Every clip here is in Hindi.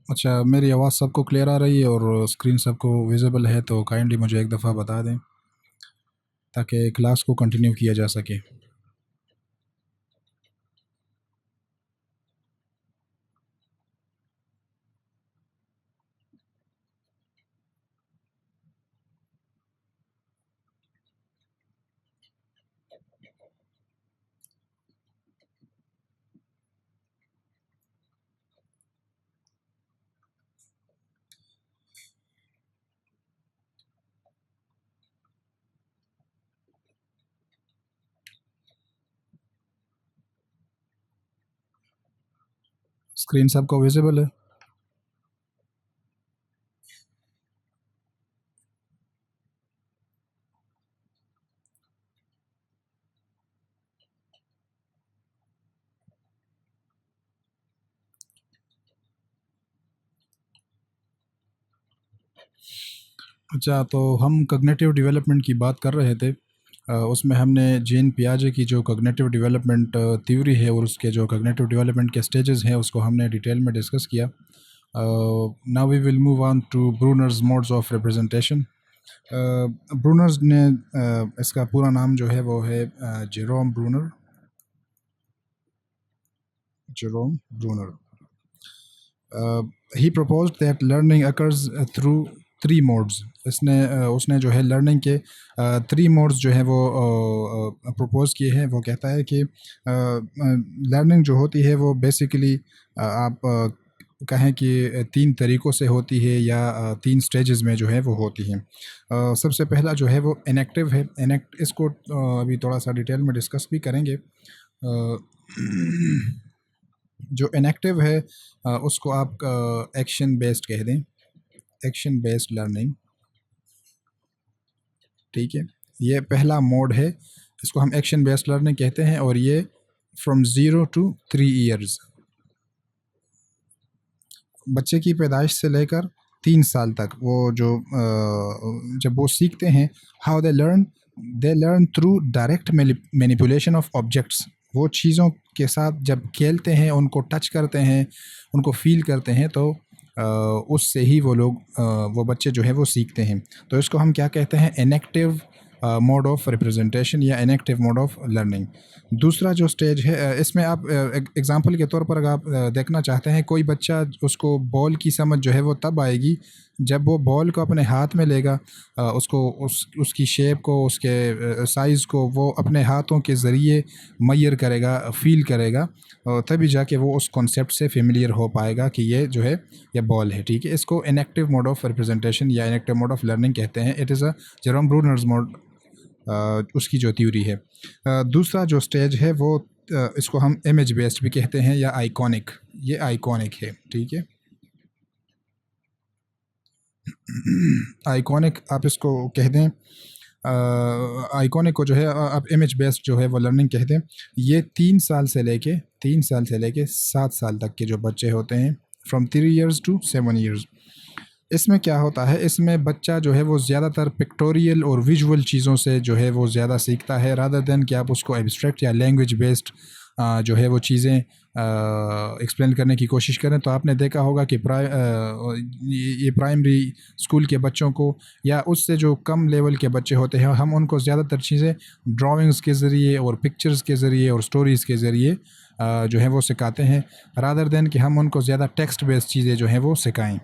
अच्छा, मेरी आवाज़ सबको क्लियर आ रही है और स्क्रीन सबको विजिबल है, तो काइंडली मुझे एक दफ़ा बता दें ताकि क्लास को कंटिन्यू किया जा सके। स्क्रीन सबको विजिबल है? अच्छा, तो हम कॉग्निटिव डेवलपमेंट की बात कर रहे थे। उसमें हमने जीन पियाजे की जो कॉग्निटिव डेवलपमेंट थ्योरी है और उसके जो कॉग्निटिव डेवलपमेंट के स्टेजेस हैं उसको हमने डिटेल में डिस्कस किया। Now we will move on to Bruner's modes of representation. Bruner's ने इसका पूरा नाम जो है वो है जेरोम ब्रूनर। जेरोम ब्रूनर ही proposed that learning occurs through three modes। उसने जो है लर्निंग के थ्री मोड्स जो है वो प्रपोज किए हैं। वो कहता है कि लर्निंग जो होती है वो बेसिकली आप कहें कि तीन तरीक़ों से होती है या तीन स्टेजेस में जो है वो होती हैं। सबसे पहला जो है वो इनएक्टिव है। इसको अभी थोड़ा सा डिटेल में डिस्कस भी करेंगे। जो इनएक्टिव है उसको आप एक्शन बेस्ड कह दें, एक्शन बेस्ड लर्निंग। ठीक है, ये पहला मोड है, इसको हम एक्शन बेस्ड लर्निंग कहते हैं और ये फ्रॉम 0 to 3 ईयर्स, बच्चे की पैदाइश से लेकर 3 साल तक वो जो जब वो सीखते हैं, how they learn through direct manipulation of objects. वो चीज़ों के साथ जब खेलते हैं, उनको टच करते हैं, उनको फील करते हैं, तो उससे ही वो लोग वो बच्चे जो है वो सीखते हैं। तो इसको हम क्या कहते हैं, इनएक्टिव मोड ऑफ रिप्रेजेंटेशन या इनएक्टिव मोड ऑफ लर्निंग। दूसरा जो स्टेज है, इसमें आप एग्जांपल के तौर पर अगर आप देखना चाहते हैं, कोई बच्चा, उसको बॉल की समझ जो है वो तब आएगी जब वो बॉल को अपने हाथ में लेगा, उसको उसकी शेप को, उसके साइज़ को वो अपने हाथों के ज़रिए मैयर करेगा, फील करेगा, तभी जाके वो उस कॉन्सेप्ट से फेमिलियर हो पाएगा कि ये जो है ये बॉल है। ठीक है, इसको इनएक्टिव मोड ऑफ रिप्रेजेंटेशन या इनएक्टिव मोड ऑफ लर्निंग कहते हैं। It is a Jerome Brunner's mode, उसकी जो थ्योरी है। दूसरा जो स्टेज है वो इसको हम इमेज बेस्ड भी कहते हैं या आइकॉनिक, ये आइकॉनिक है। ठीक है, आइकॉनिक आप इसको कह दें, आइकॉनिक को जो है आप इमेज बेस्ड जो है वो लर्निंग कहते हैं। ये 3 साल से लेके 7 साल तक के जो बच्चे होते हैं, फ्रॉम 3 years to 7 years। इसमें क्या होता है, इसमें बच्चा जो है वो ज़्यादातर पिक्टोरियल और विजुअल चीज़ों से जो है वो ज़्यादा सीखता है, रादर देन कि आप उसको एब्स्ट्रैक्ट या लैंग्वेज बेस्ड जो है वो चीज़ें एक्सप्लेन करने की कोशिश करें। तो आपने देखा होगा कि ये प्राइमरी स्कूल के बच्चों को या उससे जो कम लेवल के बच्चे होते हैं, हम उनको ज़्यादातर चीज़ें ड्राइंग्स के ज़रिए और पिक्चर्स के ज़रिए और स्टोरीज़ के ज़रिए जो है वो सिखाते हैं, रादर देन कि हम उनको ज़्यादा टेक्स्ट बेस्ड चीज़ें जो हैं वो सिखाएं।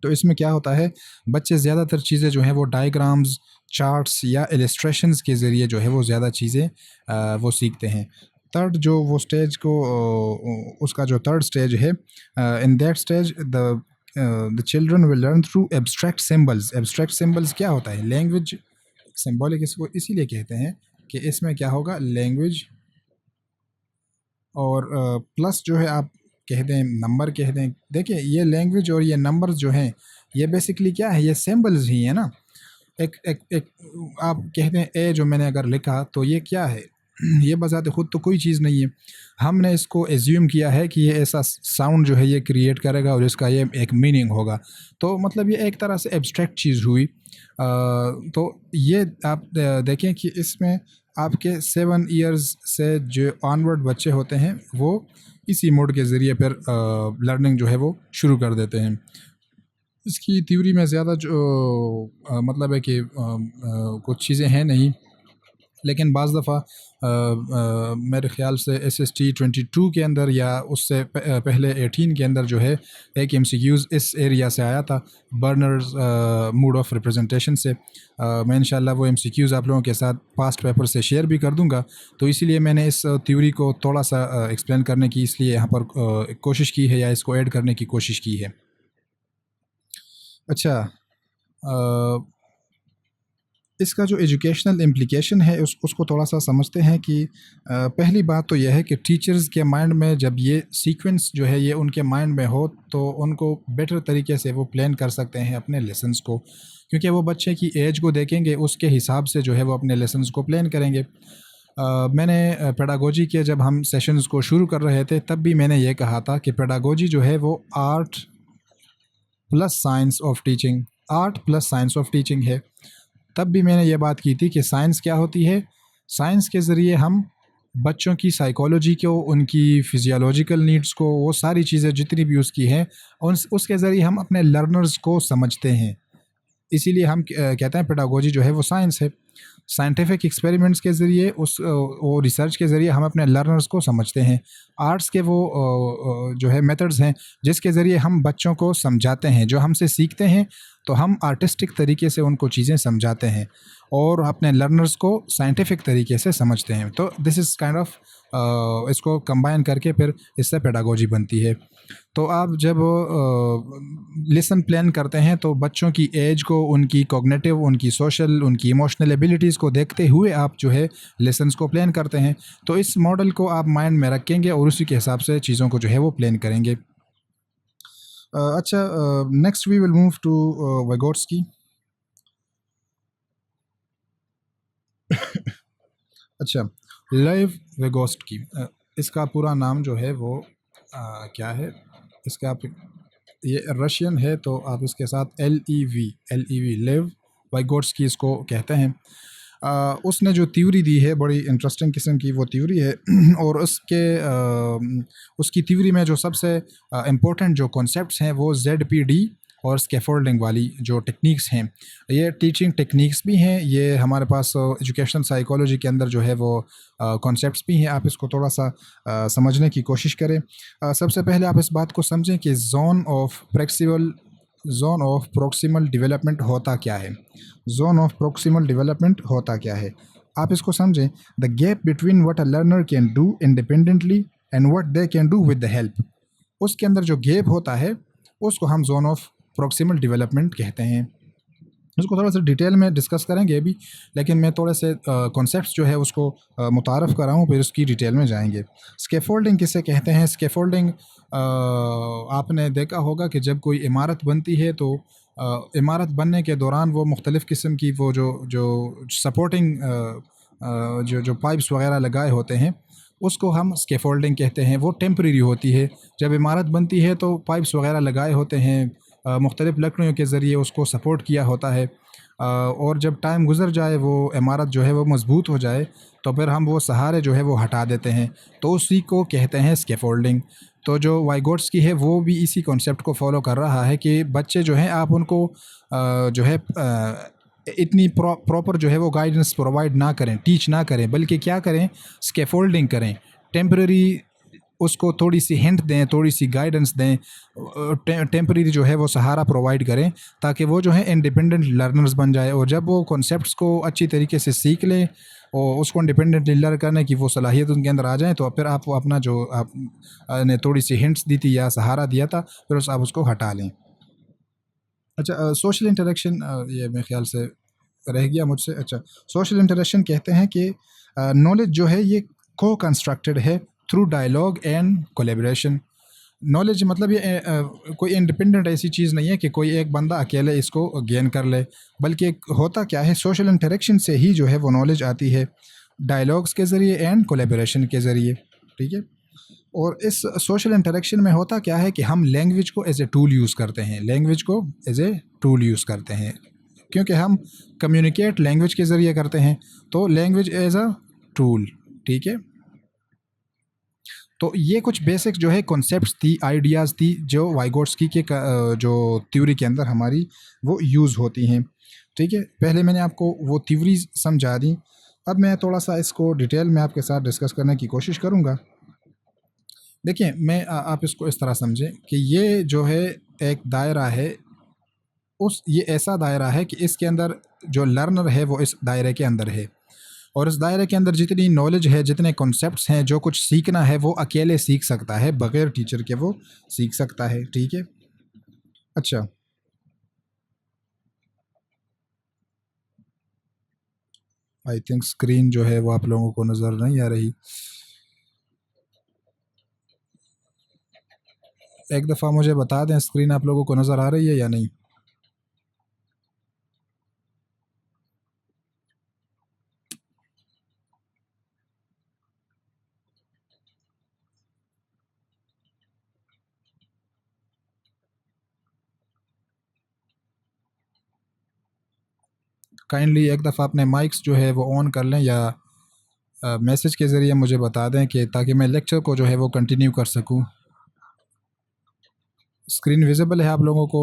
तो इसमें क्या होता है, बच्चे ज़्यादातर चीज़ें जो हैं वो डायग्राम्स, चार्ट्स या इलस्ट्रेशंस के ज़रिए जो है वो ज़्यादा चीज़ें वो सीखते हैं। थर्ड जो वो स्टेज को उसका जो थर्ड स्टेज है, in that stage the children will learn through abstract symbols. Abstract symbols क्या होता है, लैंग्वेज सिंबॉलिक इसको इसीलिए कहते हैं कि इसमें क्या होगा, लैंग्वेज और प्लस जो है आप कह दें, नंबर कह दें। देखिए, ये लैंग्वेज और ये नंबर्स जो हैं, ये बेसिकली क्या है, ये सिंबल्स ही है ना। एक एक एक आप कहते हैं ए जो मैंने अगर लिखा, तो ये क्या है, ये बजाते खुद तो कोई चीज़ नहीं है। हमने इसको एज्यूम किया है कि ये ऐसा साउंड जो है ये क्रिएट करेगा और इसका ये एक मीनिंग होगा। तो मतलब ये एक तरह से एब्स्ट्रैक्ट चीज़ हुई। तो ये आप देखें कि इसमें आपके 7 ईयर्स से जो ऑनवर्ड बच्चे होते हैं वो इसी मोड के ज़रिए फिर लर्निंग जो है वो शुरू कर देते हैं। इसकी थ्योरी में ज़्यादा जो मतलब है कि कुछ चीज़ें हैं नहीं, लेकिन बाज़ दफ़ा मेरे ख़्याल से SST 22 के अंदर या उससे पहले 18 के अंदर जो है एक MCQs इस एरिया से आया था, बर्नर्स मोड ऑफ रिप्रेजेंटेशन से। मैं इंशाल्लाह वो MCQs आप लोगों के साथ पास्ट पेपर से शेयर भी कर दूंगा, तो इसीलिए मैंने इस थ्योरी को थोड़ा सा एक्सप्लेन करने की इसलिए यहाँ पर कोशिश की है या इसको ऐड करने की कोशिश की है। अच्छा, इसका जो एजुकेशनल इम्प्लिकेशन है उसको थोड़ा सा समझते हैं कि पहली बात तो यह है कि टीचर्स के माइंड में जब ये सीक्वेंस जो है ये उनके माइंड में हो तो उनको बेटर तरीके से वो प्लान कर सकते हैं अपने लेसन्स को, क्योंकि वो बच्चे की एज को देखेंगे, उसके हिसाब से जो है वो अपने लेसन्स को प्लान करेंगे। मैंने पेडागोजी के जब हम सेशंस को शुरू कर रहे थे तब भी मैंने ये कहा था कि पेडागोजी जो है वो art plus science of teaching, art plus science of teaching है। तब भी मैंने ये बात की थी कि साइंस क्या होती है, साइंस के ज़रिए हम बच्चों की साइकोलॉजी को, उनकी फिजियोलॉजिकल नीड्स को, वो सारी चीज़ें जितनी भी उसकी हैं उसके ज़रिए हम अपने लर्नर्स को समझते हैं। इसीलिए हम कहते हैं पेडागोजी जो है वो साइंस है। साइंटिफिक एक्सपेरिमेंट्स के ज़रिए वो रिसर्च के ज़रिए हम अपने लर्नर्स को समझते हैं। आर्ट्स के वो जो है मेथड्स हैं जिसके ज़रिए हम बच्चों को समझाते हैं, जो हमसे सीखते हैं तो हम आर्टिस्टिक तरीके से उनको चीज़ें समझाते हैं और अपने लर्नर्स को साइंटिफिक तरीके से समझते हैं। तो दिस इज़ काइंड ऑफ इसको कंबाइन करके फिर इससे पेडागोजी बनती है। तो आप जब लेसन प्लान करते हैं तो बच्चों की एज को, उनकी कॉग्निटिव, उनकी सोशल, उनकी इमोशनल एबिलिटीज़ को देखते हुए आप जो है लेसन्स को प्लान करते हैं। तो इस मॉडल को आप माइंड में रखेंगे और उसी के हिसाब से चीज़ों को जो है वो प्लान करेंगे। अच्छा, next we will move to Vygotsky. अच्छा, लेव वाइगोट्स्की, इसका पूरा नाम जो है वो क्या है, इसका आप, ये रशियन है तो आप इसके साथ LEV लेव वाइगोट्स्की इसको कहते हैं। उसने जो थ्योरी दी है बड़ी इंटरेस्टिंग किस्म की वो थ्योरी है और उसकी थ्योरी में जो सबसे इम्पोर्टेंट जो कॉन्सेप्ट्स हैं वो ZPD और स्कैफोल्डिंग वाली जो टेक्निक्स हैं, ये टीचिंग टेक्निक्स भी हैं, ये हमारे पास एजुकेशन साइकोलॉजी के अंदर जो है वो कॉन्सेप्ट्स भी हैं। आप इसको थोड़ा सा समझने की कोशिश करें। सबसे पहले आप इस बात को समझें कि जोन ऑफ प्रोक्सिमल डेवलपमेंट होता क्या है। जोन ऑफ प्रोक्सिमल डेवलपमेंट होता क्या है, आप इसको समझें। The gap between what a learner can do independently and what they can do with the help, उसके अंदर जो गैप होता है उसको हम जोन ऑफ प्रोक्सिमल डेवलपमेंट कहते हैं। उसको थोड़ा सा डिटेल में डिस्कस करेंगे अभी, लेकिन मैं थोड़े से कॉन्सेप्ट्स जो है उसको मुतारफ़ कर रहा हूँ, फिर उसकी डिटेल में जाएंगे। स्कैफोल्डिंग किसे कहते हैं? स्कैफोल्डिंग आपने देखा होगा कि जब कोई इमारत बनती है तो इमारत बनने के दौरान वो मुख्तलिफ़ किस्म की वो जो सपोर्टिंग जो पाइप्स वगैरह लगाए होते हैं उसको हम स्कैफोल्डिंग कहते हैं। वो टेम्परेरी होती है। जब इमारत बनती है तो पाइप्स वगैरह लगाए होते हैं, मुख्तलिफ़ लकड़ियों के ज़रिए उसको सपोर्ट किया होता है, और जब टाइम गुज़र जाए वो इमारत जो है वो मज़बूत हो जाए तो फिर हम वो सहारे जो है वो हटा देते हैं, तो उसी को कहते हैं स्कैफोल्डिंग। तो जो वाइगोट्स्की है वो भी इसी कॉन्सेप्ट को फॉलो कर रहा है कि बच्चे जो हैं आप उनको जो है इतनी प्रॉपर जो है वो गाइडेंस प्रोवाइड ना करें, टीच ना करें, बल्कि क्या करें, स्कैफोल्डिंग करें, टेम्परेरी उसको थोड़ी सी हिंट दें, थोड़ी सी गाइडेंस दें, टेम्परेरी जो है वो सहारा प्रोवाइड करें ताकि वो जो है इंडिपेंडेंट लर्नर्स बन जाए, और जब वो कॉन्सेप्ट्स को अच्छी तरीके से सीख लें और उसको इंडिपेंडेंटली लर्न करने की वो सलाहियत उनके अंदर आ जाए तो फिर आप वो अपना जो आप ने थोड़ी सी हिंट्स दी थी या सहारा दिया था फिर आप उसको हटा लें। अच्छा, सोशल इंटरेक्शन, ये मेरे ख्याल से रह गया मुझसे। अच्छा, सोशल इंटरेक्शन कहते हैं कि नॉलेज जो है ये को कंस्ट्रक्टेड है through dialogue and collaboration. Knowledge मतलब ये कोई इंडिपेंडेंट ऐसी चीज़ नहीं है कि कोई एक बंदा अकेले इसको गेन कर ले, बल्कि होता क्या है, सोशल इंटरेक्शन से ही जो है वो नॉलेज आती है, डायलॉग्स के ज़रिए एंड कोलेब्रेशन के ज़रिए। ठीक है, और इस सोशल इंटरेक्शन में होता क्या है कि हम लैंग्वेज को एज ए टूल यूज़ करते हैं, लैंग्वेज को एज ए टूल यूज़ करते हैं, क्योंकि हम कम्युनिकेट लैंग्वेज के ज़रिए करते हैं, तो लैंग्वेज एज अ टूल। ठीक है, तो ये कुछ बेसिक जो है कॉन्सेप्ट्स थी, आइडियाज़ थी, जो वाइगोट्स्की के जो थ्योरी के अंदर हमारी वो यूज़ होती हैं। ठीक है, पहले मैंने आपको वो थ्योरीज समझा दी। अब मैं थोड़ा सा इसको डिटेल में आपके साथ डिस्कस करने की कोशिश करूँगा। देखिए, मैं आप इसको इस तरह समझें कि ये जो है एक दायरा है, ये ऐसा दायरा है कि इसके अंदर जो लर्नर है वो इस दायरे के अंदर है, और इस दायरे के अंदर जितनी नॉलेज है, जितने कॉन्सेप्ट्स हैं, जो कुछ सीखना है वो अकेले सीख सकता है, बगैर टीचर के वो सीख सकता है। ठीक है, अच्छा, आई थिंक स्क्रीन जो है वो आप लोगों को नज़र नहीं आ रही। एक दफ़ा मुझे बता दें, स्क्रीन आप लोगों को नज़र आ रही है या नहीं? काइंडली एक दफ़ा अपने माइक्स जो है वो ऑन कर लें, या मैसेज के ज़रिए मुझे बता दें, कि ताकि मैं लेक्चर को जो है वो कंटिन्यू कर सकूं। स्क्रीन विजिबल है आप लोगों को?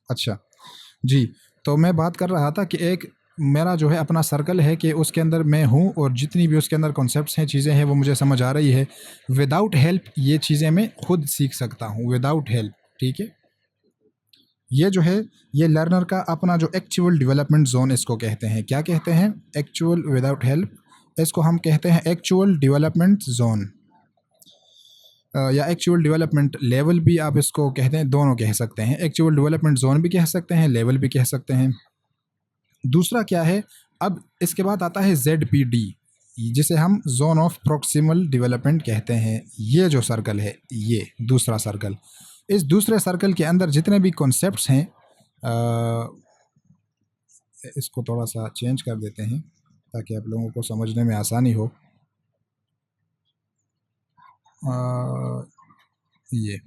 अच्छा जी, तो मैं बात कर रहा था कि एक मेरा जो है अपना सर्कल है, कि उसके अंदर मैं हूँ, और जितनी भी उसके अंदर कॉन्सेप्ट्स हैं, चीज़ें हैं, वो मुझे समझ आ रही है। विदाउट हेल्प ये चीज़ें मैं खुद सीख सकता हूँ, विदाउट हेल्प। ठीक है, ये जो है ये लर्नर का अपना जो एक्चुअल डेवलपमेंट जोन इसको कहते हैं। क्या कहते हैं? एक्चुअल विदाउट हेल्प, इसको हम कहते हैं एक्चुअल डेवलपमेंट जोन, या एक्चुअल डेवलपमेंट लेवल भी आप इसको कहते हैं, दोनों कह सकते हैं। एक्चुअल डेवलपमेंट जोन भी कह सकते हैं, लेवल भी कह सकते हैं। दूसरा क्या है, अब इसके बाद आता है ZPD, जिसे हम जोन ऑफ प्रोक्सिमल डेवलपमेंट कहते हैं। ये जो सर्कल है, ये दूसरा सर्कल, इस दूसरे सर्कल के अंदर जितने भी कॉन्सेप्ट्स हैं, इसको थोड़ा सा चेंज कर देते हैं ताकि आप लोगों को समझने में आसानी हो। ये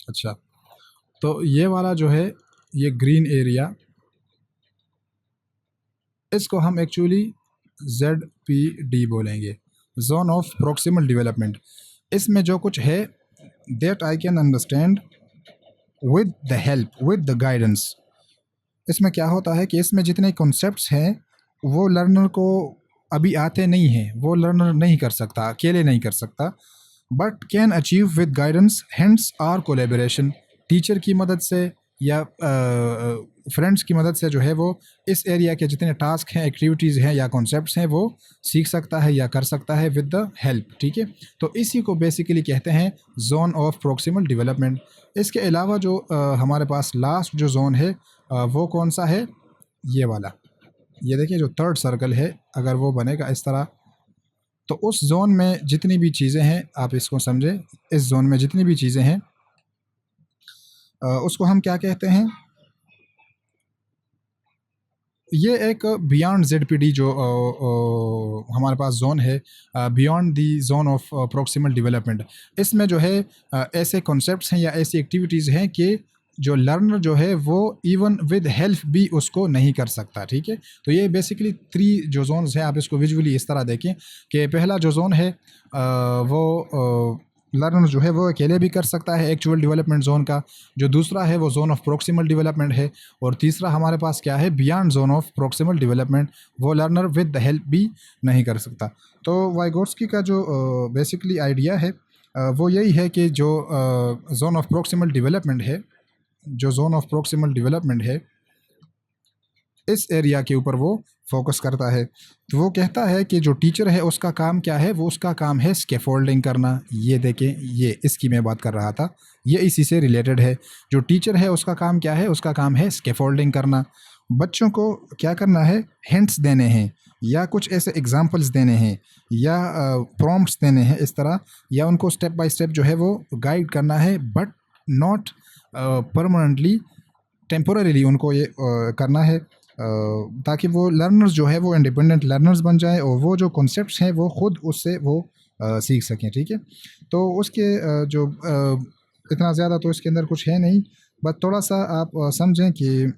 अच्छा, तो ये वाला जो है, ये ग्रीन एरिया, इसको हम एक्चुअली ZPD बोलेंगे, जोन ऑफ प्रोक्सिमल डेवलपमेंट। इसमें जो कुछ है, that I can understand with the help, with the guidance. इसमें क्या होता है कि इसमें जितने कॉन्सेप्ट्स हैं वो लर्नर को अभी आते नहीं हैं, वो लर्नर नहीं कर सकता, अकेले नहीं कर सकता, but can achieve with guidance, hence or collaboration. Teacher की मदद से या फ्रेंड्स की मदद से जो है वो इस एरिया के जितने टास्क हैं, एक्टिविटीज़ हैं या कॉन्सेप्ट्स हैं, वो सीख सकता है या कर सकता है विद द हेल्प। ठीक है, तो इसी को बेसिकली कहते हैं जोन ऑफ प्रोक्सिमल डेवलपमेंट। इसके अलावा जो हमारे पास लास्ट जो जोन है, वो कौन सा है? ये वाला, ये देखिए जो थर्ड सर्कल है, अगर वो बनेगा इस तरह, तो उस जोन में जितनी भी चीज़ें हैं, आप इसको समझें, इस जोन में जितनी भी चीज़ें हैं, उसको हम क्या कहते हैं? ये एक बियॉन्ड ZPD जो हमारे पास जोन है, beyond the zone of proximal development. इसमें जो है ऐसे कॉन्सेप्ट्स हैं या ऐसी एक्टिविटीज़ हैं कि जो लर्नर जो है वो इवन विद हेल्प भी उसको नहीं कर सकता। ठीक है, तो ये बेसिकली 3 जो जोन्स हैं, आप इसको विजुअली इस तरह देखें कि पहला जो जोन है, वो लर्नर जो है वो अकेले भी कर सकता है, एक्चुअल डेवलपमेंट जोन का। जो दूसरा है वो जोन ऑफ प्रोक्सिमल डेवलपमेंट है, और तीसरा हमारे पास क्या है? Beyond zone of proximal development, वो लर्नर विद द हेल्प भी नहीं कर सकता। तो वाइगोट्स्की का जो बेसिकली आइडिया है, वो यही है कि जो जोन ऑफ प्रोक्सिमल डेवलपमेंट है, जो जोन ऑफ प्रोक्सिमल डेवलपमेंट है, इस एरिया के ऊपर वो फोकस करता है। तो वो कहता है कि जो टीचर है उसका काम क्या है? वो उसका काम है स्कैफोल्डिंग करना। ये देखें, ये इसकी मैं बात कर रहा था, ये इसी से रिलेटेड है। जो टीचर है उसका काम क्या है? उसका काम है स्कैफोल्डिंग करना। बच्चों को क्या करना है? हिंट्स देने हैं, या कुछ ऐसे एग्जांपल्स देने हैं, या प्रॉम्प्ट्स देने हैं इस तरह, या उनको स्टेप बाय स्टेप जो है वो गाइड करना है, बट नॉट परमानेंटली, टेम्पोररीली उनको ये करना है, ताकि वो लर्नर्स जो है वो इंडिपेंडेंट लर्नर्स बन जाए, और वो जो कॉन्सेप्ट्स हैं वो खुद उससे वो सीख सकें, ठीक है। तो उसके इतना ज़्यादा तो इसके अंदर कुछ है नहीं, बस थोड़ा सा आप समझें कि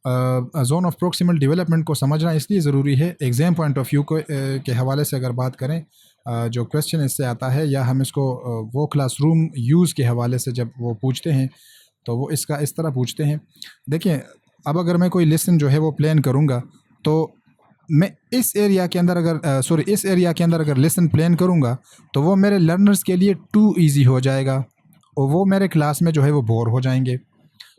जोन ऑफ प्रोक्सिमल डेवलपमेंट को समझना इसलिए ज़रूरी है। एग्ज़ाम पॉइंट ऑफ व्यू के हवाले से अगर बात करें, जो क्वेश्चन इससे आता है, या हम इसको वो क्लासरूम यूज़ के हवाले से जब वो पूछते हैं तो वो इसका इस तरह पूछते हैं। देखिए, अब अगर मैं कोई लेसन जो है वो प्लान करूँगा, तो मैं इस एरिया के अंदर इस एरिया के अंदर अगर लेसन प्लान करूँगा तो वो मेरे लर्नर्स के लिए टू ईजी हो जाएगा, और वो मेरे क्लास में जो है वो बोर हो जाएंगे,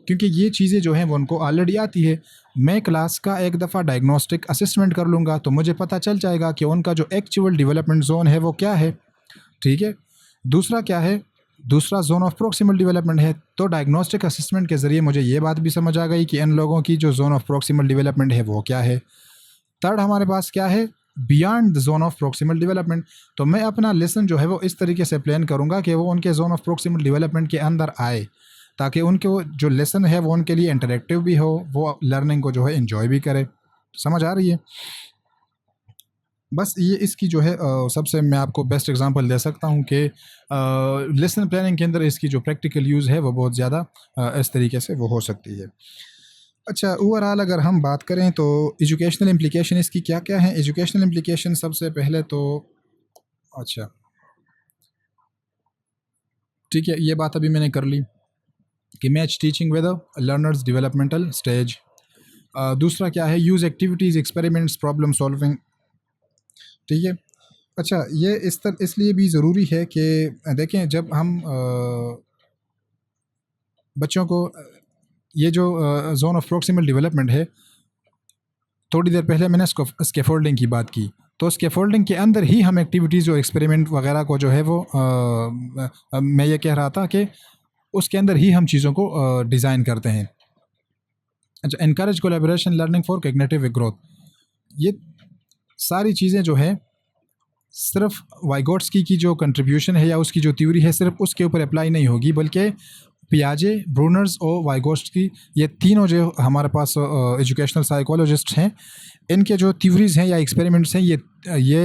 क्योंकि ये चीज़ें जो हैं वो उनको ऑलरेडी आती है। मैं क्लास का एक दफ़ा डायग्नोस्टिक असिस्मेंट कर लूँगा तो मुझे पता चल जाएगा कि उनका जो एक्चुअल डेवलपमेंट जोन है वो क्या है, ठीक है। दूसरा क्या है, दूसरा जोन ऑफ प्रोक्सिमल डेवलपमेंट है। तो डायग्नोस्टिक असिस्मेंट के ज़रिए मुझे ये बात भी समझ आ गई कि इन लोगों की जो जोन ऑफ प्रोक्सिमल डेवलपमेंट है वो क्या है। थर्ड हमारे पास क्या है, beyond the zone of proximal development. तो मैं अपना लेसन जो है वो इस तरीके से प्लान करूँगा कि वो उनके जोन ऑफ प्रोक्सिमल डेवलपमेंट के अंदर आए, ताकि उनके वो जो लेसन है वो उनके लिए इंटरेक्टिव भी हो, वो लर्निंग को जो है इन्जॉय भी करे। समझ आ रही है? बस ये इसकी जो है सबसे मैं आपको बेस्ट एग्जांपल दे सकता हूँ कि लेसन प्लानिंग के अंदर इसकी जो प्रैक्टिकल यूज़ है वो बहुत ज़्यादा इस तरीके से वो हो सकती है। अच्छा, ओवरऑल अगर हम बात करें तो एजुकेशनल इम्प्लीकेशन इसकी क्या क्या हैं। एजुकेशनल इम्प्लीकेशन सबसे पहले तो, अच्छा ठीक है, ये बात अभी मैंने कर ली कि match teaching with learners developmental stage. दूसरा क्या है, use activities, experiments, problem solving, ठीक है। अच्छा, ये इसलिए भी ज़रूरी है कि देखें, जब हम बच्चों को ये जो जोन ऑफ प्रोक्सिमल डेवलपमेंट है, थोड़ी देर पहले मैंने स्कैफोल्डिंग की बात की, तो स्कैफोल्डिंग के अंदर ही हम एक्टिविटीज़ और एक्सपेरिमेंट वगैरह को जो है वो मैं ये कह रहा था कि उसके अंदर ही हम चीज़ों को डिज़ाइन करते हैं। अच्छा, encourage collaboration, learning for cognitive growth, ये सारी चीज़ें जो है सिर्फ वाइगोट्स्की की जो कंट्रीब्यूशन है या उसकी जो थ्योरी है सिर्फ उसके ऊपर अप्लाई नहीं होगी, बल्कि पियाजे, ब्रूनर्स और वाइगोट्स्की, ये तीनों जो हमारे पास एजुकेशनल साइकोलॉजिस्ट हैं, इनके जो थ्योरीज़ हैं या एक्सपेरिमेंट्स हैं, ये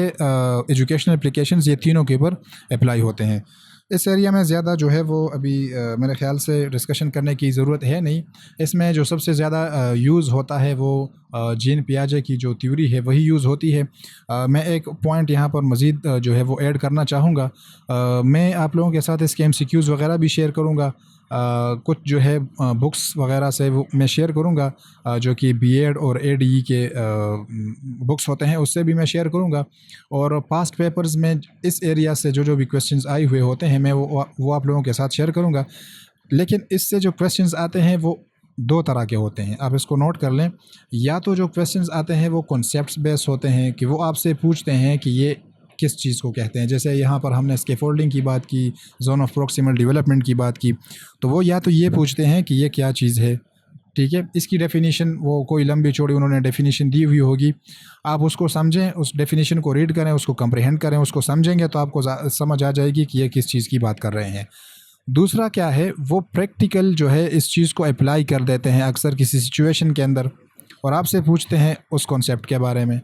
एजुकेशनल एप्लीकेशंस ये तीनों के ऊपर अप्लाई होते हैं। इस एरिया में ज़्यादा जो है वो अभी मेरे ख़्याल से डिस्कशन करने की ज़रूरत है नहीं। इसमें जो सबसे ज़्यादा यूज़ होता है वो जीन पियाजे की जो थ्योरी है वही यूज़ होती है। मैं एक पॉइंट यहाँ पर मज़ीद जो है वो ऐड करना चाहूँगा। मैं आप लोगों के साथ इसके MCQs वगैरह भी शेयर करूँगा। कुछ जो है बुक्स वगैरह से वो मैं शेयर करूँगा, जो कि BEd और ADE के बुक्स होते हैं उससे भी मैं शेयर करूँगा। और पास्ट पेपर्स में इस एरिया से जो भी क्वेश्चंस आए हुए होते हैं मैं वो आप लोगों के साथ शेयर करूँगा। लेकिन इससे जो क्वेश्चंस आते हैं वो दो तरह के होते हैं, आप इसको नोट कर लें। या तो जो क्वेश्चंस आते हैं वो कॉन्सेप्ट्स बेस होते हैं कि वो आपसे पूछते हैं कि ये किस चीज़ को कहते हैं। जैसे यहाँ पर हमने स्कैफोल्डिंग की बात की, जोन ऑफ प्रोक्सिमल डेवलपमेंट की बात की, तो वो या तो ये पूछते हैं कि ये क्या चीज़ है, ठीक है। इसकी डेफिनेशन वो कोई लंबी चौड़ी उन्होंने डेफिनेशन दी हुई होगी, आप उसको समझें, उस डेफिनेशन को रीड करें, उसको कंप्रहेंड करें, उसको समझेंगे तो आपको समझ आ जाएगी कि ये किस चीज़ की बात कर रहे हैं। दूसरा क्या है, वो प्रैक्टिकल जो है इस चीज़ को अप्लाई कर देते हैं अक्सर किसी सिचुएशन के अंदर, और आपसे पूछते हैं उस कॉन्सेप्ट के बारे में।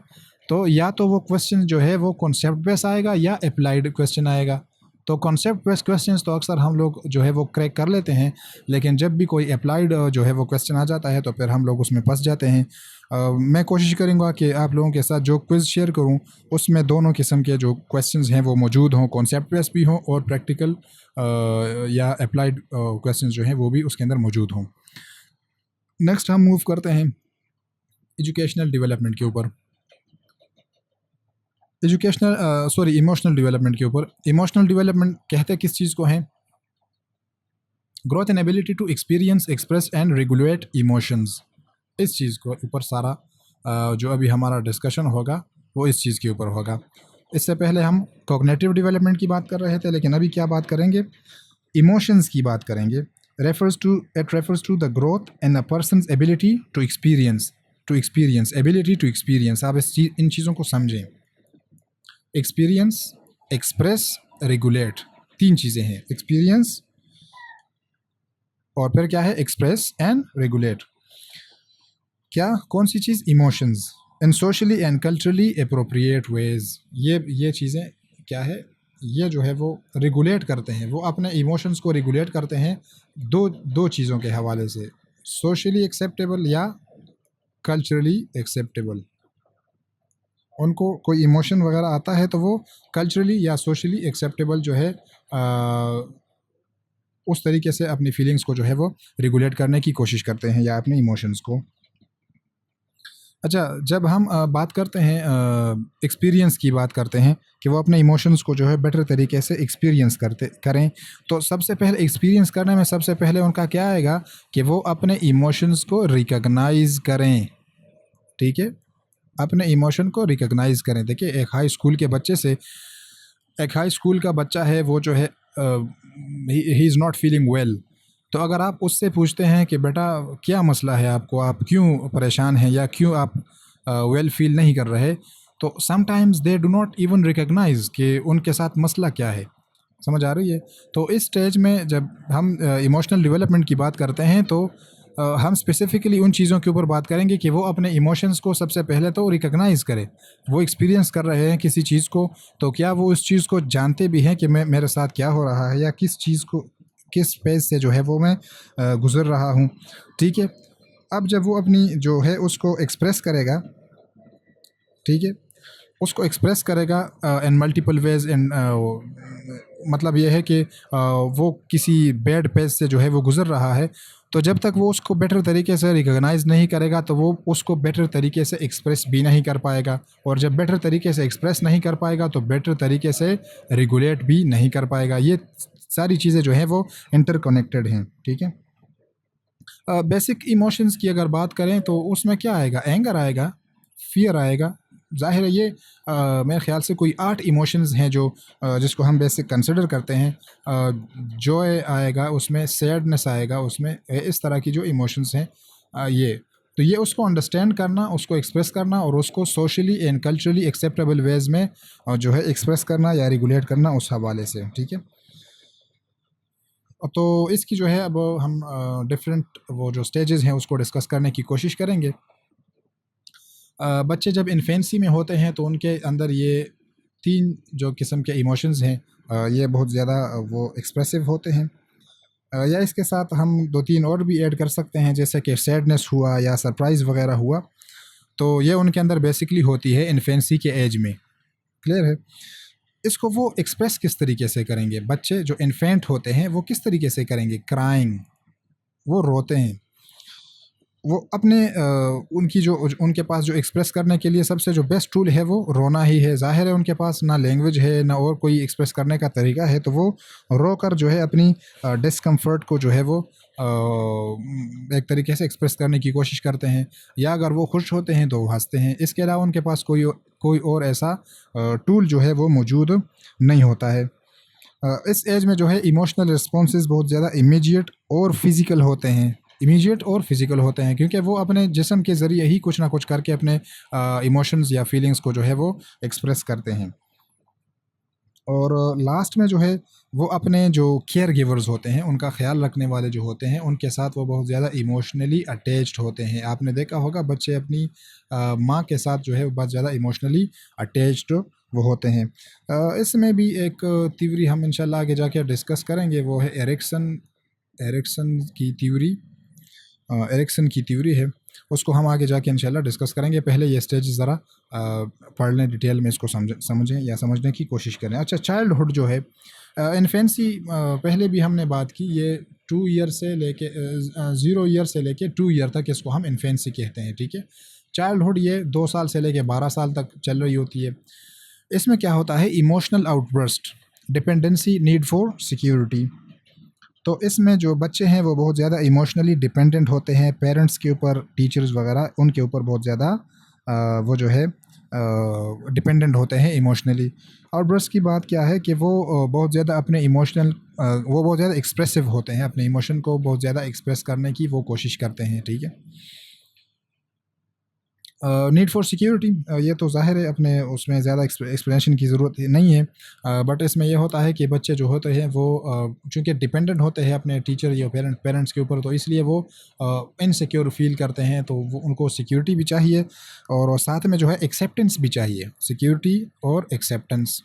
तो या तो वो क्वेश्चन जो है वो कॉन्सेप्ट बेस आएगा या अप्लाइड क्वेश्चन आएगा। तो कॉन्सेप्ट बेस्ड क्वेश्चंस तो अक्सर हम लोग जो है वो क्रैक कर लेते हैं, लेकिन जब भी कोई अप्लाइड जो है वो क्वेश्चन आ जाता है तो फिर हम लोग उसमें फंस जाते हैं। मैं कोशिश करूँगा कि आप लोगों के साथ जो क्विज़ शेयर करूँ उसमें दोनों किस्म के जो क्वेश्चंस हैं वो मौजूद हों, कॉन्सेप्ट बेस्ड भी हों और प्रैक्टिकल या अप्लाइड क्वेश्चंस जो हैं वो भी उसके अंदर मौजूद हों। नेक्स्ट हम मूव करते हैं एजुकेशनल डेवलपमेंट के ऊपर, इमोशनल डेवलपमेंट के ऊपर। इमोशनल डेवलपमेंट कहते किस चीज़ को हैं? Growth and ability to experience, express and regulate emotions. इस चीज़ को ऊपर सारा जो अभी हमारा डिस्कशन होगा वो इस चीज़ के ऊपर होगा। इससे पहले हम कॉग्निटिव डेवलपमेंट की बात कर रहे थे, लेकिन अभी क्या बात करेंगे? इमोशंस की बात करेंगे। It refers to the growth in a person's ability to experience, ability to experience. आप इन चीज़ों को समझें। एक्सपीरियंस, एक्सप्रेस, रेगुलेट, तीन चीज़ें हैं। एक्सपीरियंस और फिर क्या है? Express and regulate. क्या? कौन सी चीज़? Emotions in socially and culturally appropriate ways. ये चीज़ें क्या है? ये जो है वो रेगुलेट करते हैं, वो अपने इमोशंस को रेगुलेट करते हैं दो दो चीज़ों के हवाले से, सोशली एक्सेप्टेबल या कल्चरली एक्सेप्टेबल। उनको कोई इमोशन वगैरह आता है तो वो कल्चरली या सोशली एक्सेप्टेबल जो है उस तरीके से अपनी फीलिंग्स को जो है वो रेगुलेट करने की कोशिश करते हैं या अपने इमोशंस को। अच्छा, जब हम बात करते हैं एक्सपीरियंस की बात करते हैं कि वो अपने इमोशंस को जो है बेटर तरीके से एक्सपीरियंस करते करें, तो सबसे पहले एक्सपीरियंस करने में सबसे पहले उनका क्या आएगा कि वो अपने इमोशंस को रिकॉग्नाइज करें। ठीक है, अपने इमोशन को रिकॉग्नाइज करें। देखिए, एक हाई स्कूल का बच्चा है, वो जो है he is not feeling well. तो अगर आप उससे पूछते हैं कि बेटा क्या मसला है आपको, आप क्यों परेशान हैं या क्यों आप वेल फील नहीं कर रहे, तो sometimes they do not even recognise कि उनके साथ मसला क्या है। समझ आ रही है? तो इस स्टेज में जब हम इमोशनल डेवलपमेंट की बात करते हैं तो हम स्पेसिफिकली उन चीज़ों के ऊपर बात करेंगे कि वो अपने इमोशंस को सबसे पहले तो रिकॉग्नाइज करें। वो एक्सपीरियंस कर रहे हैं किसी चीज़ को, तो क्या वो उस चीज़ को जानते भी हैं कि मैं मेरे साथ क्या हो रहा है या किस फेज से जो है वो मैं गुज़र रहा हूँ। ठीक है? अब जब वो अपनी जो है उसको एक्सप्रेस करेगा, ठीक है? उसको एक्सप्रेस करेगा इन मल्टीपल वेज, इन मतलब ये है कि वो किसी बैड फेज से जो है वो गुज़र रहा है, तो जब तक वो उसको बेटर तरीके से रिकॉग्नाइज नहीं करेगा तो वो उसको बेटर तरीके से एक्सप्रेस भी नहीं कर पाएगा, और जब बेटर तरीके से एक्सप्रेस नहीं कर पाएगा तो बेटर तरीके से रेगुलेट भी नहीं कर पाएगा। ये सारी चीज़ें जो हैं वो इंटरकनेक्टेड हैं। ठीक है? बेसिक इमोशंस की अगर बात करें तो उसमें क्या आएगा? एंगर आएगा, फियर आएगा। ज़ाहिर है ये मेरे ख़्याल से कोई 8 इमोशंस हैं जो जिसको हम बेसिक कंसिडर करते हैं। जॉय आएगा उसमें, सैडनेस आएगा उसमें, इस तरह की जो इमोशंस हैं ये। तो ये उसको अंडरस्टैंड करना, उसको एक्सप्रेस करना और उसको socially and culturally acceptable ways में जो है एक्सप्रेस करना या रेगुलेट करना उस हवाले से। ठीक है? तो इसकी जो है अब हम डिफरेंट वो जो स्टेजेस हैं उसको डिस्कस करने की कोशिश करेंगे। बच्चे जब इन्फेंसी में होते हैं तो उनके अंदर ये 3 जो किस्म के इमोशंस हैं ये बहुत ज़्यादा वो एक्सप्रेसिव होते हैं। या इसके साथ हम 2-3 और भी ऐड कर सकते हैं, जैसे कि सैडनेस हुआ या सरप्राइज़ वगैरह हुआ, तो ये उनके अंदर बेसिकली होती है इन्फेंसी के एज में। क्लियर है? इसको वो एक्सप्रेस किस तरीके से करेंगे? बच्चे जो इन्फेंट होते हैं वो किस तरीके से करेंगे? क्राइंग, वो रोते हैं। वो अपने उनकी जो उनके पास जो एक्सप्रेस करने के लिए सबसे जो बेस्ट टूल है वो रोना ही है। ज़ाहिर है उनके पास ना लैंग्वेज है ना और कोई एक्सप्रेस करने का तरीका है, तो वो रोकर जो है अपनी डिस्कम्फर्ट को जो है वो एक तरीके से एक्सप्रेस करने की कोशिश करते हैं, या अगर वो खुश होते हैं तो वो हंसते हैं। इसके अलावा उनके पास कोई और ऐसा टूल जो है वो मौजूद नहीं होता है। इस एज में जो है इमोशनल रिस्पॉन्सेज बहुत ज़्यादा इमीडिएट और फिज़िकल होते हैं, क्योंकि वो अपने जिस्म के ज़रिए ही कुछ ना कुछ करके अपने इमोशंस या फीलिंग्स को जो है वो एक्सप्रेस करते हैं। और लास्ट में जो है वो अपने जो केयर गिवर्स होते हैं, उनका ख़्याल रखने वाले जो होते हैं, उनके साथ वो बहुत ज़्यादा इमोशनली अटैच्ड होते हैं। आपने देखा होगा बच्चे अपनी माँ के साथ जो है वो बहुत ज़्यादा इमोशनली अटैच्ड वो होते हैं। इसमें भी एक थ्योरी हम इंशाल्लाह आगे जाके डिस्कस करेंगे, वो है एरिक्सन की थ्योरी। एरिक्सन की थ्योरी है, उसको हम आगे जाके इंशाल्लाह डिस्कस करेंगे। पहले ये स्टेज ज़रा पढ़ लें, डिटेल में इसको समझें या समझने की कोशिश करें। अच्छा, चाइल्डहुड जो है, इन्फेंसी पहले भी हमने बात की, ये 2 ईयर से लेके 0 ईयर से लेके 2 ईयर तक इसको हम इन्फेंसी कहते हैं। ठीक है? चाइल्डहुड ये 2 साल से लेके 12 साल तक चल रही होती है। इसमें क्या होता है? Emotional outburst, dependency, need for security. तो इसमें जो बच्चे हैं वो बहुत ज़्यादा इमोशनली डिपेंडेंट होते हैं पेरेंट्स के ऊपर, टीचर्स वगैरह उनके ऊपर बहुत ज़्यादा वो जो है डिपेंडेंट होते हैं इमोशनली। और ब्रस की बात क्या है कि वो बहुत ज़्यादा अपने वो बहुत ज़्यादा एक्सप्रेसिव होते हैं, अपने इमोशन को बहुत ज़्यादा एक्सप्रेस करने की वो कोशिश करते हैं। ठीक है? नीड फॉर सिक्योरिटी, ये तो ज़ाहिर है, अपने उसमें ज़्यादा एक्सप्लेनेशन की ज़रूरत नहीं है। बट इसमें ये होता है कि बच्चे जो होते हैं वो चूँकि डिपेंडेंट होते हैं अपने टीचर या पेरेंट्स के ऊपर, तो इसलिए वो इनसिक्योर फील करते हैं, तो वो उनको सिक्योरिटी भी चाहिए और साथ में जो है एक्सेप्टेंस भी चाहिए। सिक्योरिटी और एक्सेप्टेंस।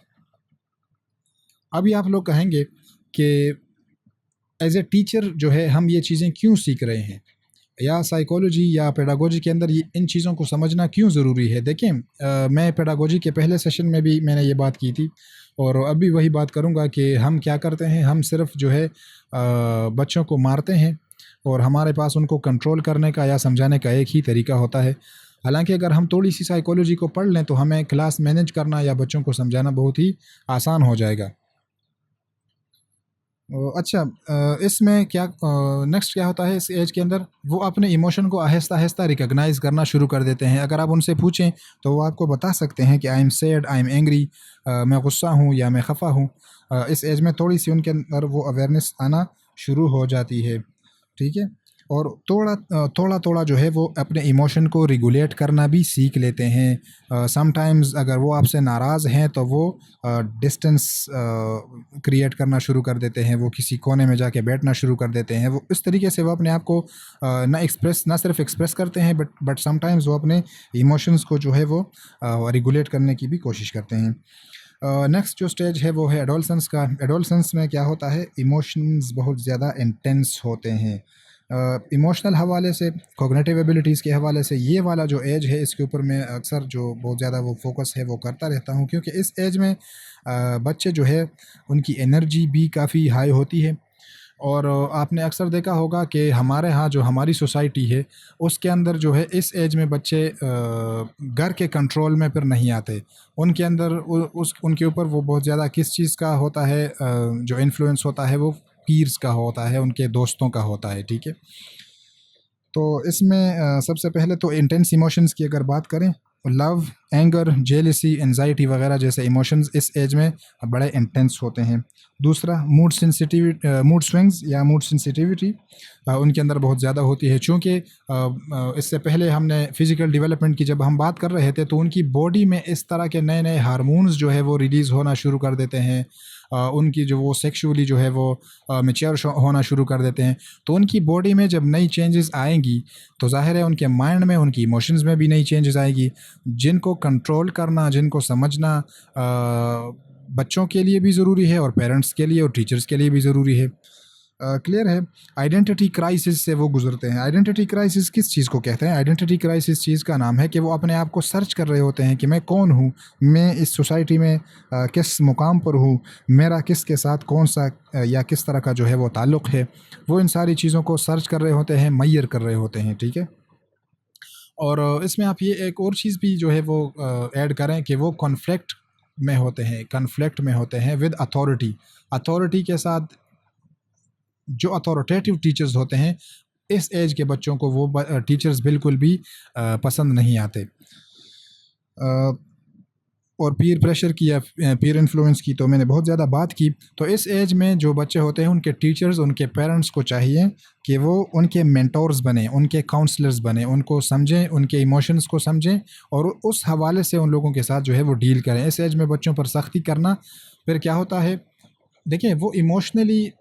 अभी आप लोग कहेंगे कि एज ए टीचर जो है हम ये चीज़ें क्यों सीख रहे हैं, या साइकोलॉजी या पेडागोजी के अंदर ये इन चीज़ों को समझना क्यों ज़रूरी है। देखें, मैं पेडागोजी के पहले सेशन में भी मैंने ये बात की थी और अभी वही बात करूँगा कि हम क्या करते हैं, हम सिर्फ जो है बच्चों को मारते हैं और हमारे पास उनको कंट्रोल करने का या समझाने का एक ही तरीका होता है। हालांकि अगर हम थोड़ी सी साइकोलॉजी को पढ़ लें तो हमें क्लास मैनेज करना या बच्चों को समझाना बहुत ही आसान हो जाएगा। अच्छा, इसमें क्या नेक्स्ट क्या होता है इस एज के अंदर, वो अपने इमोशन को आहिस्ता आहिस्ता रिकॉग्नाइज करना शुरू कर देते हैं। अगर आप उनसे पूछें तो वो आपको बता सकते हैं कि I am sad, I am angry, मैं गुस्सा हूँ या मैं खफा हूँ। इस एज में थोड़ी सी उनके अंदर वो अवेयरनेस आना शुरू हो जाती है, ठीक है। और थोड़ा थोड़ा जो है वो अपने इमोशन को रेगुलेट करना भी सीख लेते हैं। समटाइम्स अगर वो आपसे नाराज़ हैं तो वो डिस्टेंस क्रिएट करना शुरू कर देते हैं, वो किसी कोने में जाके बैठना शुरू कर देते हैं। वो इस तरीके से वो अपने आप को ना सिर्फ एक्सप्रेस करते हैं बट समटाइम्स वो अपने इमोशंस को जो है वो रेगुलेट करने की भी कोशिश करते हैं। नेक्स्ट जो स्टेज है वो है एडोलसेंस का। एडोलसेंस में क्या होता है, इमोशंस बहुत ज़्यादा इंटेंस होते हैं। इमोशनल हवाले से, कॉग्निटिव एबिलिटीज़ के हवाले से ये वाला जो एज है इसके ऊपर मैं अक्सर जो बहुत ज़्यादा वो फोकस है वो करता रहता हूँ, क्योंकि इस एज में बच्चे जो है उनकी एनर्जी भी काफ़ी हाई होती है। और आपने अक्सर देखा होगा कि हमारे यहाँ जो हमारी सोसाइटी है उसके अंदर जो है इस एज में बच्चे घर के कंट्रोल में फिर नहीं आते। उनके अंदर उस उनके ऊपर वो बहुत ज़्यादा किस चीज़ का होता है, जो इन्फ्लुएंस होता है वो पीर्स का होता है, उनके दोस्तों का होता है, ठीक है। तो इसमें सबसे पहले तो इंटेंस इमोशंस की अगर बात करें, लव, एंगर, जेलसी, एंजाइटी वगैरह जैसे इमोशंस इस एज में बड़े इंटेंस होते हैं। दूसरा, मूड स्विंग्स या मूड सेंसिटिविटी उनके अंदर बहुत ज़्यादा होती है, चूँकि इससे पहले हमने फिज़िकल डेवलपमेंट की जब हम बात कर रहे थे तो उनकी बॉडी में इस तरह के नए नए हार्मोन्स जो है वो रिलीज़ होना शुरू कर देते हैं। उनकी जो वो सेक्सुअली जो है वो मैच्योर होना शुरू कर देते हैं। तो उनकी बॉडी में जब नई चेंजेस आएंगी तो ज़ाहिर है उनके माइंड में, उनकी इमोशंस में भी नई चेंजेस आएगी, जिनको कंट्रोल करना, जिनको समझना बच्चों के लिए भी ज़रूरी है और पेरेंट्स के लिए और टीचर्स के लिए भी ज़रूरी है। क्लियर है। आइडेंटिटी क्राइसिस से वो गुजरते हैं। आइडेंटिटी क्राइसिस किस चीज़ को कहते हैं? आइडेंटिटी क्राइसिस चीज़ का नाम है कि वो अपने आप को सर्च कर रहे होते हैं कि मैं कौन हूँ, मैं इस सोसाइटी में किस मुकाम पर हूँ, मेरा किसके साथ कौन सा या किस तरह का जो है वो ताल्लुक़ है। वो इन सारी चीज़ों को सर्च कर रहे होते हैं, मैयर कर रहे होते हैं, ठीक है। और इसमें आप ये एक और चीज़ भी जो है वो ऐड करें कि वो कॉन्फ्लिक्ट में होते हैं विद अथॉरिटी। अथॉरिटी के साथ जो अथॉरिटेटिव टीचर्स होते हैं, इस एज के बच्चों को वो टीचर्स बिल्कुल भी पसंद नहीं आते। और पीर प्रेशर की या पीर इन्फ्लुएंस की तो मैंने बहुत ज़्यादा बात की। तो इस एज में जो बच्चे होते हैं उनके टीचर्स, उनके पेरेंट्स को चाहिए कि वो उनके मेंटोर्स बने, उनके काउंसलर्स बने, उनको समझें, उनके इमोशंस को समझें और उस हवाले से उन लोगों के साथ जो है वो डील करें। इस एज में बच्चों पर सख्ती करना फिर क्या होता है, देखिए वो इमोशनली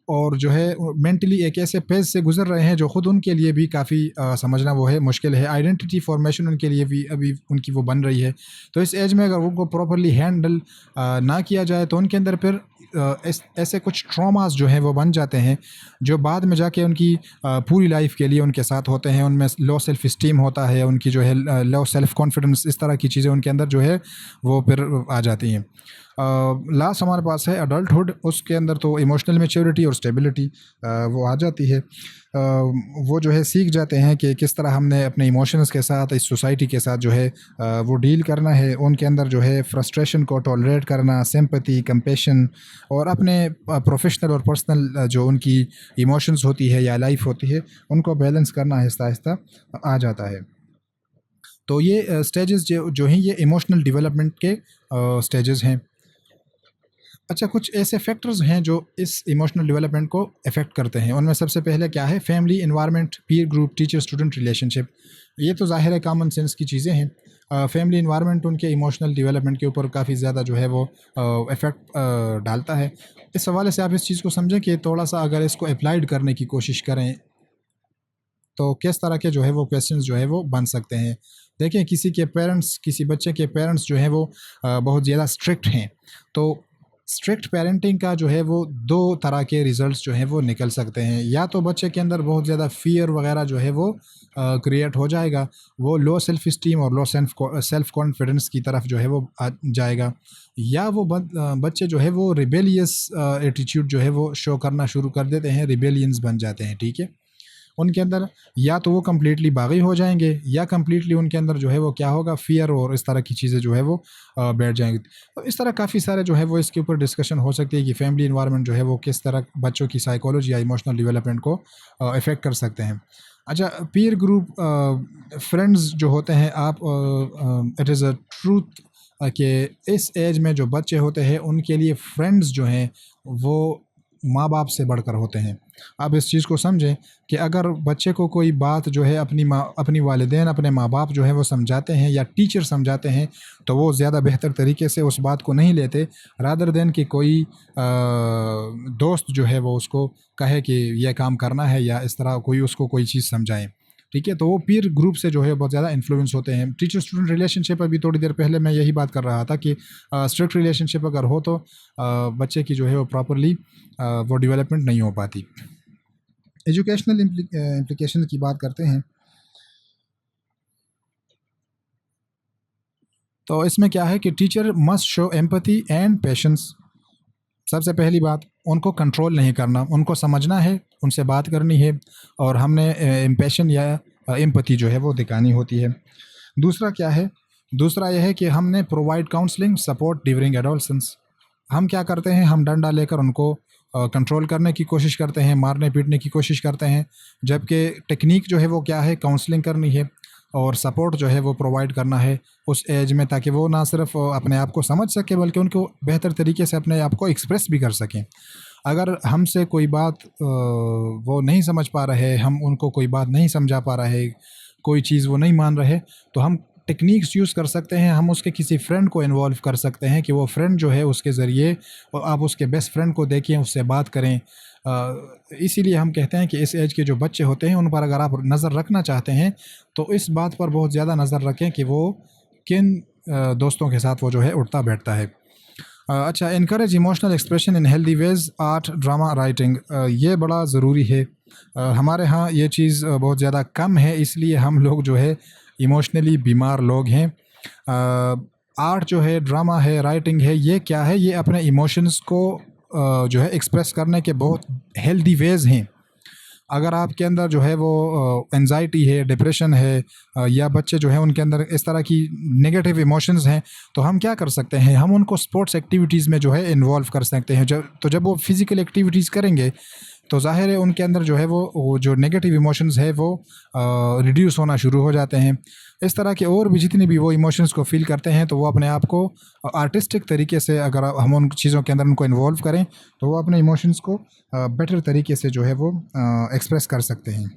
और जो है मेंटली एक ऐसे फेज़ से गुज़र रहे हैं जो ख़ुद उनके लिए भी काफ़ी समझना वो है मुश्किल है। आइडेंटिटी फॉर्मेशन उनके लिए भी अभी उनकी वो बन रही है। तो इस एज में अगर उनको प्रॉपर्ली हैंडल ना किया जाए तो उनके अंदर फिर ऐसे कुछ ट्रॉमास जो हैं वो बन जाते हैं जो बाद में जाके उनकी पूरी लाइफ के लिए उनके साथ होते हैं। उनमें लो सेल्फ इस्टीम होता है, उनकी जो है लो सेल्फ कॉन्फिडेंस, इस तरह की चीज़ें उनके अंदर जो है वो फिर आ जाती हैं। लास्ट हमारे पास है अडल्टहुड। उसके अंदर तो इमोशनल मैच्योरिटी और स्टेबिलिटी वो आ जाती है। वो जो है सीख जाते हैं कि किस तरह हमने अपने इमोशंस के साथ, इस सोसाइटी के साथ जो है वो डील करना है। उनके अंदर जो है फ्रस्ट्रेशन को टॉलरेट करना, सिंपैथी, कंपैशन और अपने प्रोफेशनल और पर्सनल जो उनकी इमोशंस होती है या लाइफ होती है उनको बैलेंस करना आहिस्ता आहिस्ता आ जाता है। तो ये स्टेजेस जो हैं ये इमोशनल डेवलपमेंट के स्टेजेस हैं। अच्छा, कुछ ऐसे फैक्टर्स हैं जो इस इमोशनल डेवलपमेंट को अफेक्ट करते हैं। उनमें सबसे पहले क्या है, फैमिली, एनवायरनमेंट, पीर ग्रुप, टीचर स्टूडेंट रिलेशनशिप। ये तो ज़ाहिर है कॉमन सेंस की चीज़ें हैं। फैमिली एनवायरनमेंट उनके इमोशनल डेवलपमेंट के ऊपर काफ़ी ज़्यादा जो है वो इफ़ेक्ट डालता है। इस हवाले से आप इस चीज़ को समझें कि थोड़ा सा अगर इसको अप्लाइड करने की कोशिश करें तो किस तरह के जो है वो क्वेश्चंस जो है वो बन सकते हैं। देखिए, किसी बच्चे के पेरेंट्स जो हैं वो बहुत ज़्यादा स्ट्रिक्ट हैं, तो स्ट्रिक्ट पेरेंटिंग का जो है वो दो तरह के रिजल्ट्स जो हैं वो निकल सकते हैं। या तो बच्चे के अंदर बहुत ज़्यादा फ़ियर वगैरह जो है वो क्रिएट हो जाएगा, वो लो सेल्फ इस्टीम और लो सेल्फ कॉन्फिडेंस की तरफ जो है वो आ जाएगा। या वो बच्चे जो है वो रिबेलियस एटीट्यूड जो है वो शो करना शुरू कर देते हैं, रिबेलियंस बन जाते हैं, ठीक है। उनके अंदर या तो वो कम्प्लीटली बागी हो जाएंगे या कम्प्लीटली उनके अंदर जो है वो क्या होगा, फ़ियर और इस तरह की चीज़ें जो है वो बैठ जाएंगी। तो इस तरह काफ़ी सारे जो है वो इसके ऊपर डिस्कशन हो सकती है कि फैमिली इन्वायरमेंट जो है वो किस तरह बच्चों की साइकोलॉजी या इमोशनल डेवलपमेंट को इफ़ेक्ट कर सकते हैं। अच्छा, पीयर ग्रुप फ्रेंड्स जो होते हैं, आप इट इज़ अ ट्रूथ कि इस एज में जो बच्चे होते हैं उनके लिए फ्रेंड्स जो हैं वो माँ बाप से बढ़कर होते हैं। आप इस चीज़ को समझें कि अगर बच्चे को कोई बात जो है अपनी वालिदैन अपने माँ बाप जो है वो समझाते हैं या टीचर समझाते हैं, तो वो ज़्यादा बेहतर तरीके से उस बात को नहीं लेते, रादर देन कि कोई दोस्त जो है वो उसको कहे कि यह काम करना है या इस तरह कोई उसको कोई चीज़ समझाए, ठीक है। तो वो पीर ग्रुप से जो है बहुत ज़्यादा इन्फ्लुएंस होते हैं। टीचर स्टूडेंट रिलेशनशिप, अभी थोड़ी देर पहले मैं यही बात कर रहा था कि स्ट्रिक्ट रिलेशनशिप अगर हो तो बच्चे की जो है वो प्रॉपरली वो डेवलपमेंट नहीं हो पाती। एजुकेशनल इम्प्लीकेशन की बात करते हैं तो इसमें क्या है कि teacher must show empathy and patience. सबसे पहली बात, उनको कंट्रोल नहीं करना, उनको समझना है, उनसे बात करनी है और हमने इम्पेशन या एम्पैथी जो है वो दिखानी होती है। दूसरा क्या है, दूसरा यह है कि हमने provide counselling support during adolescence. हम क्या करते हैं, हम डंडा लेकर उनको कंट्रोल करने की कोशिश करते हैं, मारने पीटने की कोशिश करते हैं, जबकि टेक्निक जो है वो क्या है, काउंसलिंग करनी है और सपोर्ट जो है वो प्रोवाइड करना है उस एज में, ताकि वो ना सिर्फ अपने आप को समझ सके बल्कि उनको बेहतर तरीके से अपने आप को एक्सप्रेस भी कर सकें। अगर हमसे कोई बात वो नहीं समझ पा रहे, हम उनको कोई बात नहीं समझा पा रहे, कोई चीज़ वो नहीं मान रहे, तो हम टेक्निक्स यूज़ कर सकते हैं। हम उसके किसी फ्रेंड को इन्वॉल्व कर सकते हैं कि वो फ्रेंड जो है उसके ज़रिए आप उसके बेस्ट फ्रेंड को देखें, उससे बात करें। इसीलिए हम कहते हैं कि इस एज के जो बच्चे होते हैं उन पर अगर आप नज़र रखना चाहते हैं तो इस बात पर बहुत ज़्यादा नज़र रखें कि वो किन दोस्तों के साथ वो जो है उठता बैठता है। अच्छा, encourage emotional expression in healthy ways, art, drama, writing, ये बड़ा ज़रूरी है। हमारे यहाँ ये चीज़ बहुत ज़्यादा कम है, इसलिए हम लोग जो है इमोशनली बीमार लोग हैं। आर्ट जो है, ड्रामा है, राइटिंग है, ये क्या है, ये अपने इमोशंस को जो है एक्सप्रेस करने के बहुत हेल्दी वेज हैं। अगर आपके अंदर जो है वो एंजाइटी है, डिप्रेशन है, या बच्चे जो है उनके अंदर इस तरह की नेगेटिव इमोशंस हैं, तो हम क्या कर सकते हैं, हम उनको स्पोर्ट्स एक्टिविटीज़ में जो है इन्वॉल्व कर सकते हैं। जब वो फिज़िकल एक्टिविटीज़ करेंगे तो ज़ाहिर है उनके अंदर जो है वो जो नेगेटिव इमोशंस है वो रिड्यूस होना शुरू हो जाते हैं। इस तरह के और भी जितनी भी वो इमोशंस को फ़ील करते हैं तो वो अपने आप को आर्टिस्टिक तरीके से अगर हम उन चीज़ों के अंदर उनको इन्वॉल्व करें तो वो अपने इमोशंस को बेटर तरीके से जो है वो एक्सप्रेस कर सकते हैं।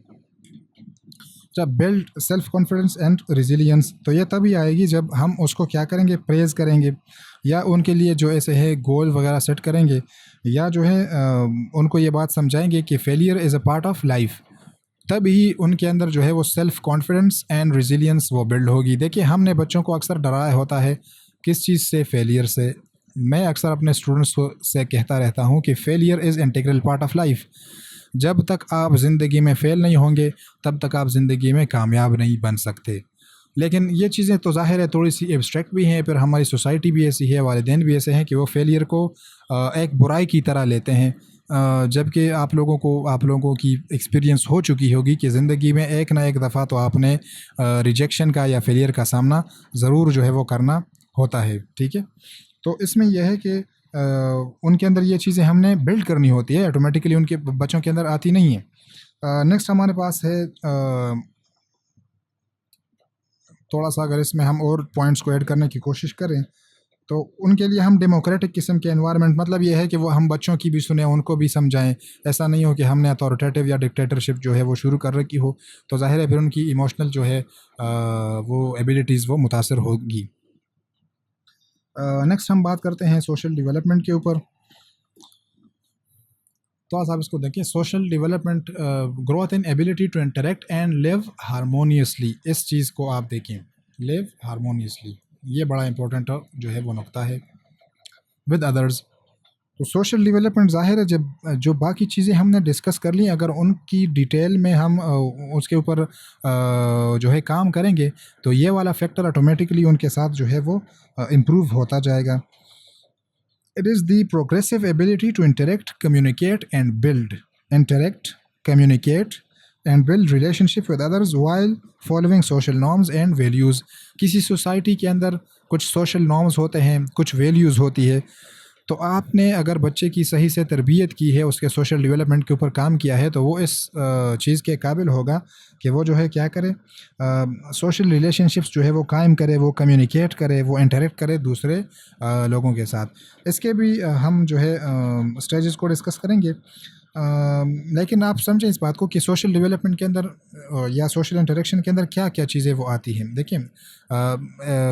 जब build self confidence and resilience, तो ये तभी आएगी जब हम उसको क्या करेंगे, प्रेज़ करेंगे या उनके लिए जो ऐसे है गोल वगैरह सेट करेंगे या जो है उनको ये बात समझाएंगे कि failure is a part of life. तब ही उनके अंदर जो है वो सेल्फ कॉन्फिडेंस एंड रिजिलियंस वो बिल्ड होगी। देखिए, हमने बच्चों को अक्सर डराया होता है किस चीज़ से, फेलियर से। मैं अक्सर अपने स्टूडेंट्स को से कहता रहता हूँ कि failure is integral part of life. जब तक आप ज़िंदगी में फ़ेल नहीं होंगे तब तक आप ज़िंदगी में कामयाब नहीं बन सकते। लेकिन ये चीज़ें तो ज़ाहिर है थोड़ी सी एब्स्ट्रैक्ट भी हैं, फिर हमारी सोसाइटी भी ऐसी है, वालिदैन भी ऐसे हैं कि वो फेलियर को एक बुराई की तरह लेते हैं। जबकि आप लोगों की एक्सपीरियंस हो चुकी होगी कि ज़िंदगी में एक ना एक दफ़ा तो आपने रिजेक्शन का या फेलियर का सामना ज़रूर जो है वो करना होता है, ठीक है। तो इसमें यह है कि उनके अंदर ये चीज़ें हमने बिल्ड करनी होती है, ऑटोमेटिकली उनके बच्चों के अंदर आती नहीं है। नेक्स्ट हमारे पास है थोड़ा सा, अगर इसमें हम और पॉइंट्स को ऐड करने की कोशिश करें तो उनके लिए हम डेमोक्रेटिक किस्म के एनवायरनमेंट, मतलब ये है कि वो हम बच्चों की भी सुने, उनको भी समझाएं। ऐसा नहीं हो कि हमने अथॉरिटेटिव या डिक्टेटरशिप जो है वो शुरू कर रखी हो, तो ज़ाहिर है फिर उनकी इमोशनल जो है वो एबिलिटीज़ वो मुतासर होगी। नेक्स्ट हम बात करते हैं सोशल डेवलपमेंट के ऊपर। तो आज आप इसको देखें, social development, growth in ability to interact and live harmoniously. इस चीज़ को आप देखें, लिव हारमोनियसली, ये बड़ा इंपॉर्टेंट जो है वो नुक्ता है विद अदर्स। तो सोशल डेवलपमेंट ज़ाहिर है जब जो बाकी चीज़ें हमने डिस्कस कर ली, अगर उनकी डिटेल में हम उसके ऊपर जो है काम करेंगे तो ये वाला फैक्टर ऑटोमेटिकली उनके साथ जो है वो इम्प्रूव होता जाएगा. It is the progressive ability to interact, communicate, and build. Interact, communicate, and build relationship with others while following social norms and values. किसी सोसाइटी के अंदर कुछ सोशल नॉर्म्स होते हैं, कुछ वैल्यूज़ होती है, तो आपने अगर बच्चे की सही से तरबियत की है, उसके सोशल डेवलपमेंट के ऊपर काम किया है, तो वो इस चीज़ के काबिल होगा कि वो जो है क्या करे, सोशल रिलेशनशिप्स जो है वो कायम करे, वो कम्युनिकेट करे, वो इंटरेक्ट करे दूसरे लोगों के साथ. इसके भी हम जो है स्टेजेस को डिस्कस करेंगे. लेकिन आप समझें इस बात को कि सोशल डेवलपमेंट के अंदर या सोशल इंटरेक्शन के अंदर क्या क्या चीज़ें वो आती हैं. देखिए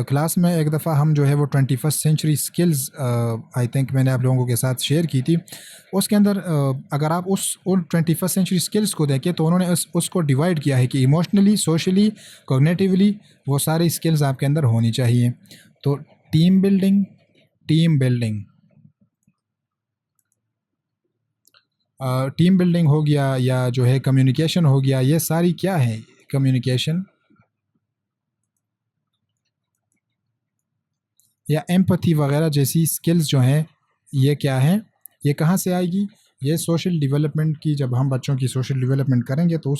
क्लास में एक दफ़ा हम जो है वो 21st century skills I think मैंने आप लोगों के साथ शेयर की थी. उसके अंदर अगर आप उन 21st सेंचुरी स्किल्स को देखें तो उन्होंने उसको डिवाइड किया है कि इमोशनली, सोशली, कॉग्निटिवली वो सारी स्किल्स आपके अंदर होनी चाहिए. तो टीम बिल्डिंग हो गया, या जो है कम्युनिकेशन हो गया, ये सारी क्या है, कम्युनिकेशन या एम्पैथी वगैरह जैसी स्किल्स जो हैं, ये क्या हैं, ये कहाँ से आएगी, ये सोशल डेवलपमेंट की, जब हम बच्चों की सोशल डेवलपमेंट करेंगे तो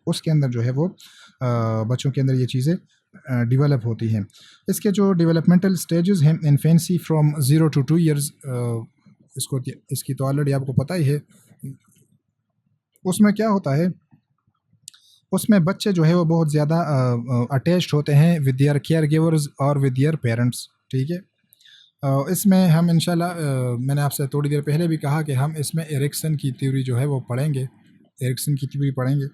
उसके अंदर जो है वो बच्चों के अंदर ये चीज़ें डेवलप होती हैं. इसके जो डेवलपमेंटल स्टेजेस हैं, इन्फेंसी फ्रॉम 0 to 2 years, इसकी तो ऑलरेडी आपको पता ही है. उसमें क्या होता है, उसमें बच्चे जो है वो बहुत ज़्यादा अटैच्ड होते हैं विद देयर केयर गिवर्स और विद देयर पेरेंट्स. ठीक है. इसमें हम इंशाल्लाह मैंने आपसे थोड़ी देर पहले भी कहा कि हम इसमें एरिक्सन की थ्योरी जो है वो पढ़ेंगे. एरिक्सन की थ्योरी पढ़ेंगे.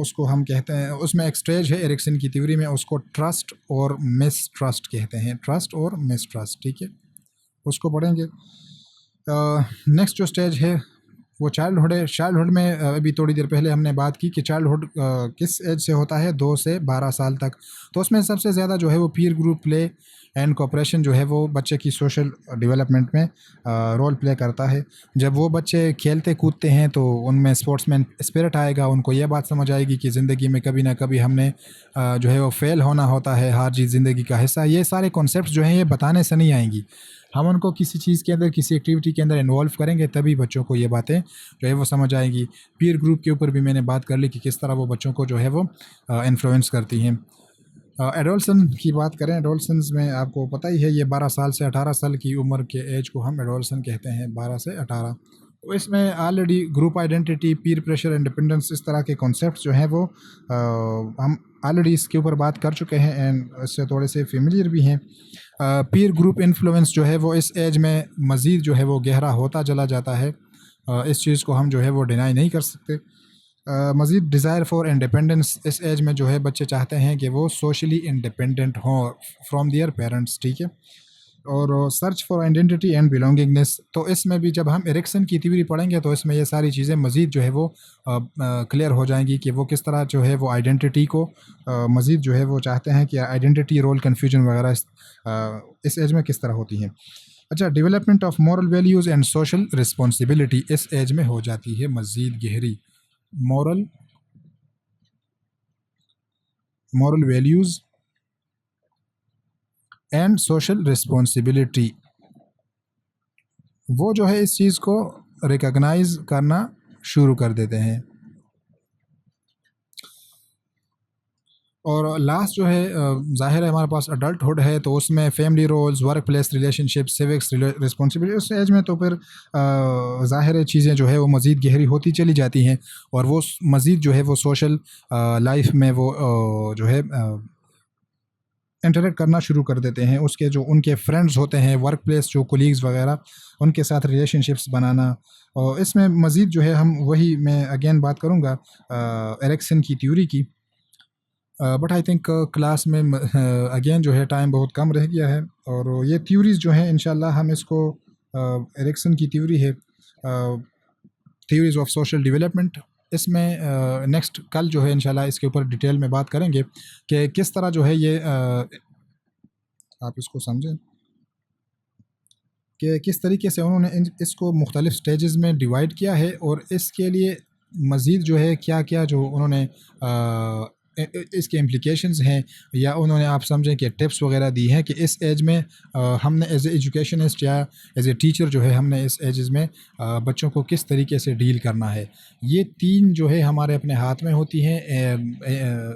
उसको हम कहते हैं, उसमें एक स्टेज है एरिक्सन की थ्योरी में, उसको ट्रस्ट और मिसट्रस्ट कहते हैं. ट्रस्ट और मिसट्रस्ट. ठीक है, उसको पढ़ेंगे. नेक्स्ट जो स्टेज है वो चाइल्डहुड है. चाइल्डहुड में अभी थोड़ी देर पहले हमने बात की कि चाइल्डहुड किस एज से होता है, 2 से 12 साल तक. तो उसमें सबसे ज़्यादा जो है वो पीर ग्रुप प्ले एंड कोऑपरेशन जो है वो बच्चे की सोशल डेवलपमेंट में रोल प्ले करता है. जब वो बच्चे खेलते कूदते हैं तो उनमें स्पोर्ट्समैन स्पिरिट आएगा, उनको ये बात समझ आएगी कि ज़िंदगी में कभी ना कभी हमने जो है वो फेल होना होता है, हार जीत ज़िंदगी का हिस्सा. ये सारे कॉन्सेप्ट जो हैं ये बताने से नहीं आएंगी, हम उनको किसी चीज़ के अंदर, किसी एक्टिविटी के अंदर इन्वॉल्व करेंगे, तभी बच्चों को ये बातें जो है वो समझ आएगी. पीर ग्रुप के ऊपर भी मैंने बात कर ली कि किस तरह वो बच्चों को जो है वो इन्फ्लुएंस करती हैं. एडोलसन की बात करें, एडोलसन्स में आपको पता ही है ये 12 साल से 18 साल की उम्र के एज को हम एडोलसन कहते हैं, 12 से 18. तो इसमें ऑलरेडी ग्रुप आइडेंटिटी, पीर प्रेशर, इंडिपेंडेंस, इस तरह के कॉन्सेप्ट जो हैं वो हम ऑलरेडी इसके ऊपर बात कर चुके हैं एंड इससे थोड़े से फेमिलियर भी हैं. पीर ग्रुप इन्फ्लुएंस जो है वो इस एज में मज़ीद जो है वो गहरा होता चला जाता है. इस चीज़ को हम जो है वो डिनाई नहीं कर सकते. मज़ीद डिज़ायर फॉर इंडिपेंडेंस, इस एज में जो है बच्चे चाहते हैं कि वो सोशली इंडिपेंडेंट हों फ्रॉम देयर पेरेंट्स. ठीक है. और search for identity and belongingness, तो इसमें भी जब हम एरिक्सन की थ्योरी पढ़ेंगे तो इसमें ये सारी चीज़ें मज़ीद जो है वो क्लियर हो जाएंगी कि वो किस तरह जो है वो आइडेंटिटी को मज़ीद जो है वो चाहते हैं कि आइडेंटिटी, रोल कन्फ्यूजन वगैरह इस एज में किस तरह होती हैं. अच्छा, development of moral values and social responsibility इस एज में हो जाती है मज़ीद गहरी. Moral values and social responsibility, वो जो है इस चीज़ को रिकॉग्नाइज करना शुरू कर देते हैं. और लास्ट जो है ज़ाहिर है हमारे पास अडल्टहुड है, तो उसमें family roles, work place relationship, civics responsibility, उस एज में तो फिर ज़ाहिर है चीज़ें जो है वो मज़ीद गहरी होती चली जाती हैं और वो मज़ीद जो है वो सोशल लाइफ में वो जो है इंटरेक्ट करना शुरू कर देते हैं. उसके जो उनके फ्रेंड्स होते हैं, वर्क प्लेस जो कोलीग्स वगैरह, उनके साथ रिलेशनशिप्स बनाना. और इसमें मज़ीद जो है हम वही मैं अगेन बात करूँगा एरिक्सन की थ्योरी की. बट आई थिंक क्लास में अगेन जो है टाइम बहुत कम रह गया है और ये थ्योरीज़ जो हैं इंशाल्लाह हम इसको एरिक्सन की थ्योरी है, थ्योरीज़ ऑफ सोशल डेवलपमेंट, इसमें नेक्स्ट कल जो है इंशाल्लाह इसके ऊपर डिटेल में बात करेंगे कि किस तरह जो है ये आप इसको समझें. कि किस तरीके से उन्होंने इसको मुख्तलिफ़ स्टेजेस में डिवाइड किया है और इसके लिए मज़ीद जो है क्या क्या जो उन्होंने इसके इम्प्लिकेशंस हैं, या उन्होंने आप समझें कि टिप्स वगैरह दी हैं कि इस एज में हमने एज ए एजुकेशनिस्ट या एज ए टीचर जो है हमने इस एज में बच्चों को किस तरीके से डील करना है। ये तीन जो है हमारे अपने हाथ में होती हैं।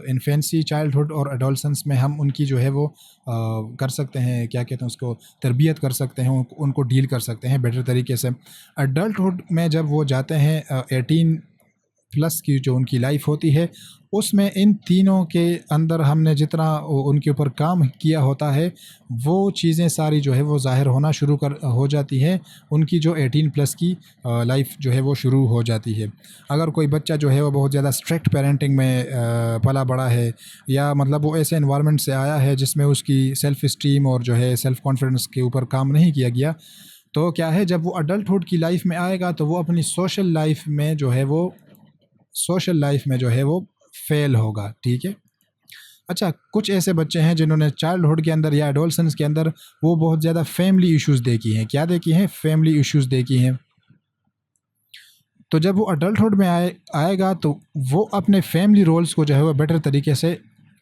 इन्फेंसी, चाइल्डहुड और एडोलसेंस में हम उनकी जो है वो कर सकते हैं, क्या कहते हैं उसको, तरबियत कर सकते हैं, उनको डील कर सकते हैं बेटर तरीके से। अडल्टहुड में जब वो जाते हैं 18 प्लस की जो उनकी लाइफ होती है, उसमें इन तीनों के अंदर हमने जितना उनके ऊपर काम किया होता है वो चीज़ें सारी जो है वो ज़ाहिर होना शुरू हो जाती है। उनकी जो 18 प्लस की लाइफ जो है वो शुरू हो जाती है। अगर कोई बच्चा जो है वो बहुत ज़्यादा स्ट्रिक्ट पेरेंटिंग में पला बड़ा है, या मतलब वो ऐसे इन्वायरमेंट से आया है जिसमें उसकी सेल्फ़ इस्टीम और जो है सेल्फ़ कॉन्फिडेंस के ऊपर काम नहीं किया गया, तो क्या है जब वो अडल्टहुड की लाइफ में आएगा तो वो अपनी सोशल लाइफ में जो है वो फेल होगा। ठीक है। अच्छा, कुछ ऐसे बच्चे हैं जिन्होंने चाइल्डहुड के अंदर या एडोलसेंस के अंदर वो बहुत ज़्यादा फैमिली इश्यूज़ देखी हैं। क्या देखी हैं? फैमिली इश्यूज़ देखी हैं। तो जब वो अडल्टहुड में आएगा तो वो अपने फैमिली रोल्स को जो है वो बेटर तरीके से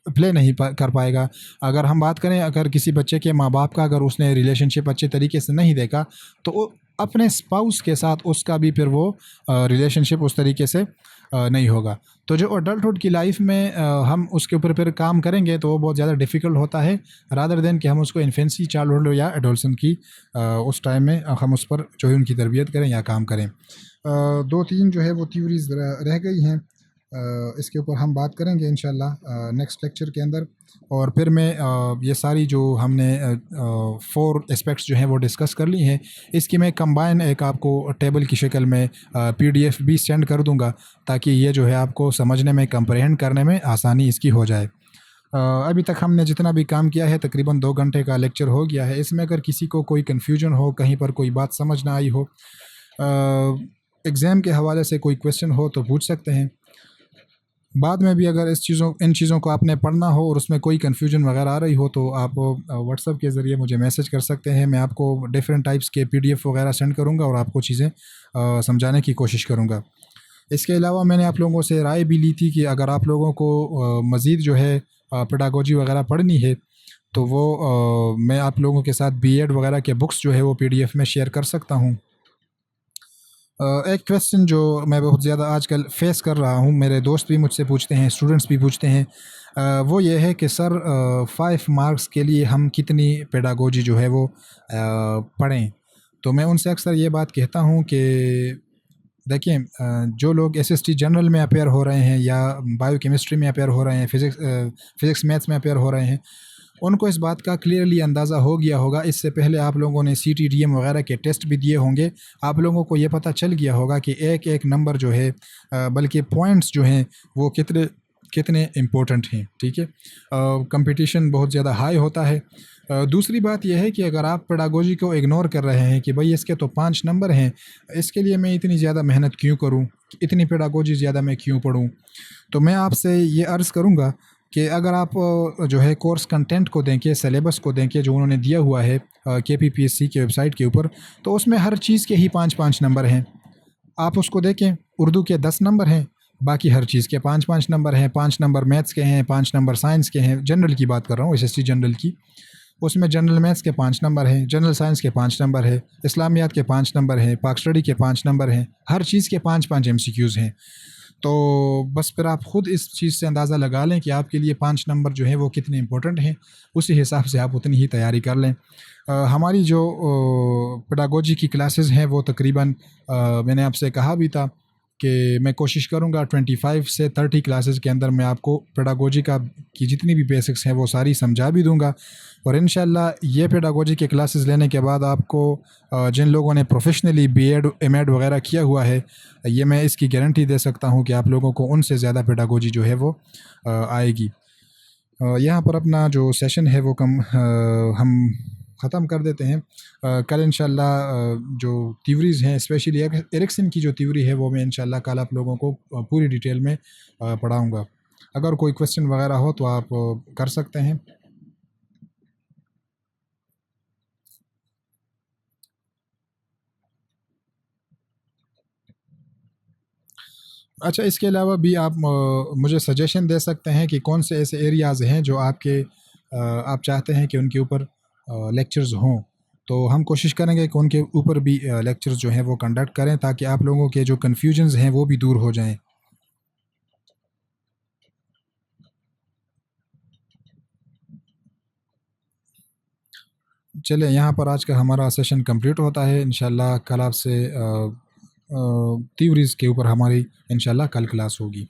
प्ले नहीं कर पाएगा। अगर हम बात करें, अगर किसी बच्चे के माँ बाप का अगर उसने रिलेशनशिप अच्छे तरीके से नहीं देखा, तो वो अपने स्पाउस के साथ उसका भी फिर वो रिलेशनशिप उस तरीके से नहीं होगा। तो जो अडल्टहुड की लाइफ में हम उसके ऊपर फिर काम करेंगे तो वो बहुत ज़्यादा डिफ़िकल्ट होता है, रादर देन कि हम उसको इन्फेंसी, चाइल्डहुड या एडोलसेंस की उस टाइम में हम उस पर जो है उनकी तरबियत करें या काम करें। दो तीन जो है वो थ्योरीज रह गई हैं, इसके ऊपर हम बात करेंगे इंशाल्लाह नेक्स्ट लेक्चर के अंदर। और फिर मैं ये सारी जो हमने 4 एस्पेक्ट्स जो हैं वो डिस्कस कर ली हैं, इसकी मैं कंबाइन एक आपको टेबल की शक्ल में पीडीएफ भी सेंड कर दूंगा, ताकि ये जो है आपको समझने में, कंप्रहेंड करने में आसानी इसकी हो जाए। अभी तक हमने जितना भी काम किया है तकरीबन 2 घंटे का लेक्चर हो गया है। इसमें अगर किसी को कोई कन्फ्यूजन हो, कहीं पर कोई बात समझ ना आई हो, एग्ज़ाम के हवाले से कोई क्वेश्चन हो तो पूछ सकते हैं। बाद में भी अगर इन चीज़ों को आपने पढ़ना हो और उसमें कोई कन्फ्यूजन वगैरह आ रही हो तो आप व्हाट्सएप के ज़रिए मुझे मैसेज कर सकते हैं। मैं आपको डिफरेंट टाइप्स के पीडीएफ वगैरह सेंड करूँगा और आपको चीज़ें समझाने की कोशिश करूँगा। इसके अलावा मैंने आप लोगों से राय भी ली थी कि अगर आप लोगों को मज़ीद जो है पेडागोजी वगैरह पढ़नी है तो वो मैं आप लोगों के साथ बीएड वगैरह के बुक्स जो है वो पीडीएफ में शेयर कर सकता हूँ। एक क्वेश्चन जो मैं बहुत ज़्यादा आजकल फेस कर रहा हूँ, मेरे दोस्त भी मुझसे पूछते हैं, स्टूडेंट्स भी पूछते हैं, वो ये है कि सर 5 मार्क्स के लिए हम कितनी पेडागोजी जो है वो पढ़ें। तो मैं उनसे अक्सर ये बात कहता हूँ कि देखिए, जो लोग एसएसटी जनरल में अपेयर हो रहे हैं या बायोकेमिस्ट्री में अपेयर हो रहे हैं, फिज़िक्स मैथ्स में अपेयर हो रहे हैं, उनको इस बात का क्लियरली अंदाज़ा हो गया होगा। इससे पहले आप लोगों ने सीटीडीएम वगैरह के टेस्ट भी दिए होंगे। आप लोगों को ये पता चल गया होगा कि एक एक नंबर जो है, बल्कि पॉइंट्स जो हैं वो कितने कितने इम्पोर्टेंट हैं। ठीक है। कंपटीशन बहुत ज़्यादा हाई होता है। दूसरी बात यह है कि अगर आप पेडागोजी को इग्नोर कर रहे हैं कि भाई इसके तो 5 नंबर हैं, इसके लिए मैं इतनी ज़्यादा मेहनत क्यों करूं, इतनी पेडागोजी ज़्यादा मैं क्यों पढूं, तो मैं आपसे ये अर्ज़ करूंगा कि अगर आप जो है कोर्स कंटेंट को देखें, सिलेबस को देखें जो उन्होंने दिया हुआ है केपीपीएससी की वेबसाइट के ऊपर, तो उसमें हर चीज़ के ही 5-5 नंबर हैं। आप उसको देखें, उर्दू के 10 नंबर हैं, बाकी हर चीज़ के 5-5 नंबर हैं। 5 नंबर मैथ्स के हैं, 5 नंबर साइंस के हैं। जनरल की बात कर रहा हूँ, एसएसटी जनरल की। उसमें जनरल मैथ्स के 5 नंबर हैं, जनरल साइंस के 5 नंबर है, इस्लामियात के 5 नंबर हैं, पाक स्टडी के 5 नंबर हैं। हर चीज़ के 5-5 एमसीक्यूज़ हैं। तो बस फिर आप ख़ुद इस चीज़ से अंदाज़ा लगा लें कि आपके लिए 5 नंबर जो है वो कितने इंपॉर्टेंट हैं। उसी हिसाब से आप उतनी ही तैयारी कर लें। हमारी जो पेडागोजी की क्लासेस हैं वो तकरीबन मैंने आपसे कहा भी था कि मैं कोशिश करूँगा 25 से 30 क्लासेस के अंदर मैं आपको पेडागोजी की जितनी भी बेसिक्स हैं वो सारी समझा भी दूँगा। और इंशाल्लाह ये पेडागोजी के क्लासेस लेने के बाद आपको जिन लोगों ने प्रोफेशनली बीएड, एमएड वगैरह किया हुआ है, ये मैं इसकी गारंटी दे सकता हूँ कि आप लोगों को उनसे ज़्यादा पेडागोजी जो है वो आएगी। यहाँ पर अपना जो सेशन है वो हम ख़त्म कर देते हैं। कल इंशाल्लाह जो थ्योरीज़ हैं, स्पेशली एरिक्सन की जो थ्योरी है वो मैं इंशाल्लाह कल आप लोगों को पूरी डिटेल में पढ़ाऊँगा। अगर कोई क्वेश्चन वगैरह हो तो आप कर सकते हैं। अच्छा, इसके अलावा भी आप मुझे सजेशन दे सकते हैं कि कौन से ऐसे एरियाज़ हैं जो आप चाहते हैं कि उनके ऊपर लेक्चर्स हों, तो हम कोशिश करेंगे कि उनके ऊपर भी लेक्चर्स जो हैं वो कंडक्ट करें, ताकि आप लोगों के जो कन्फ्यूजन्स हैं वो भी दूर हो जाएं। चलिए, यहाँ पर आज का हमारा सेशन कंप्लीट होता है। इंशाल्लाह कल आपसे थ्योरीज़ के ऊपर हमारी इंशाल्लाह कल क्लास होगी।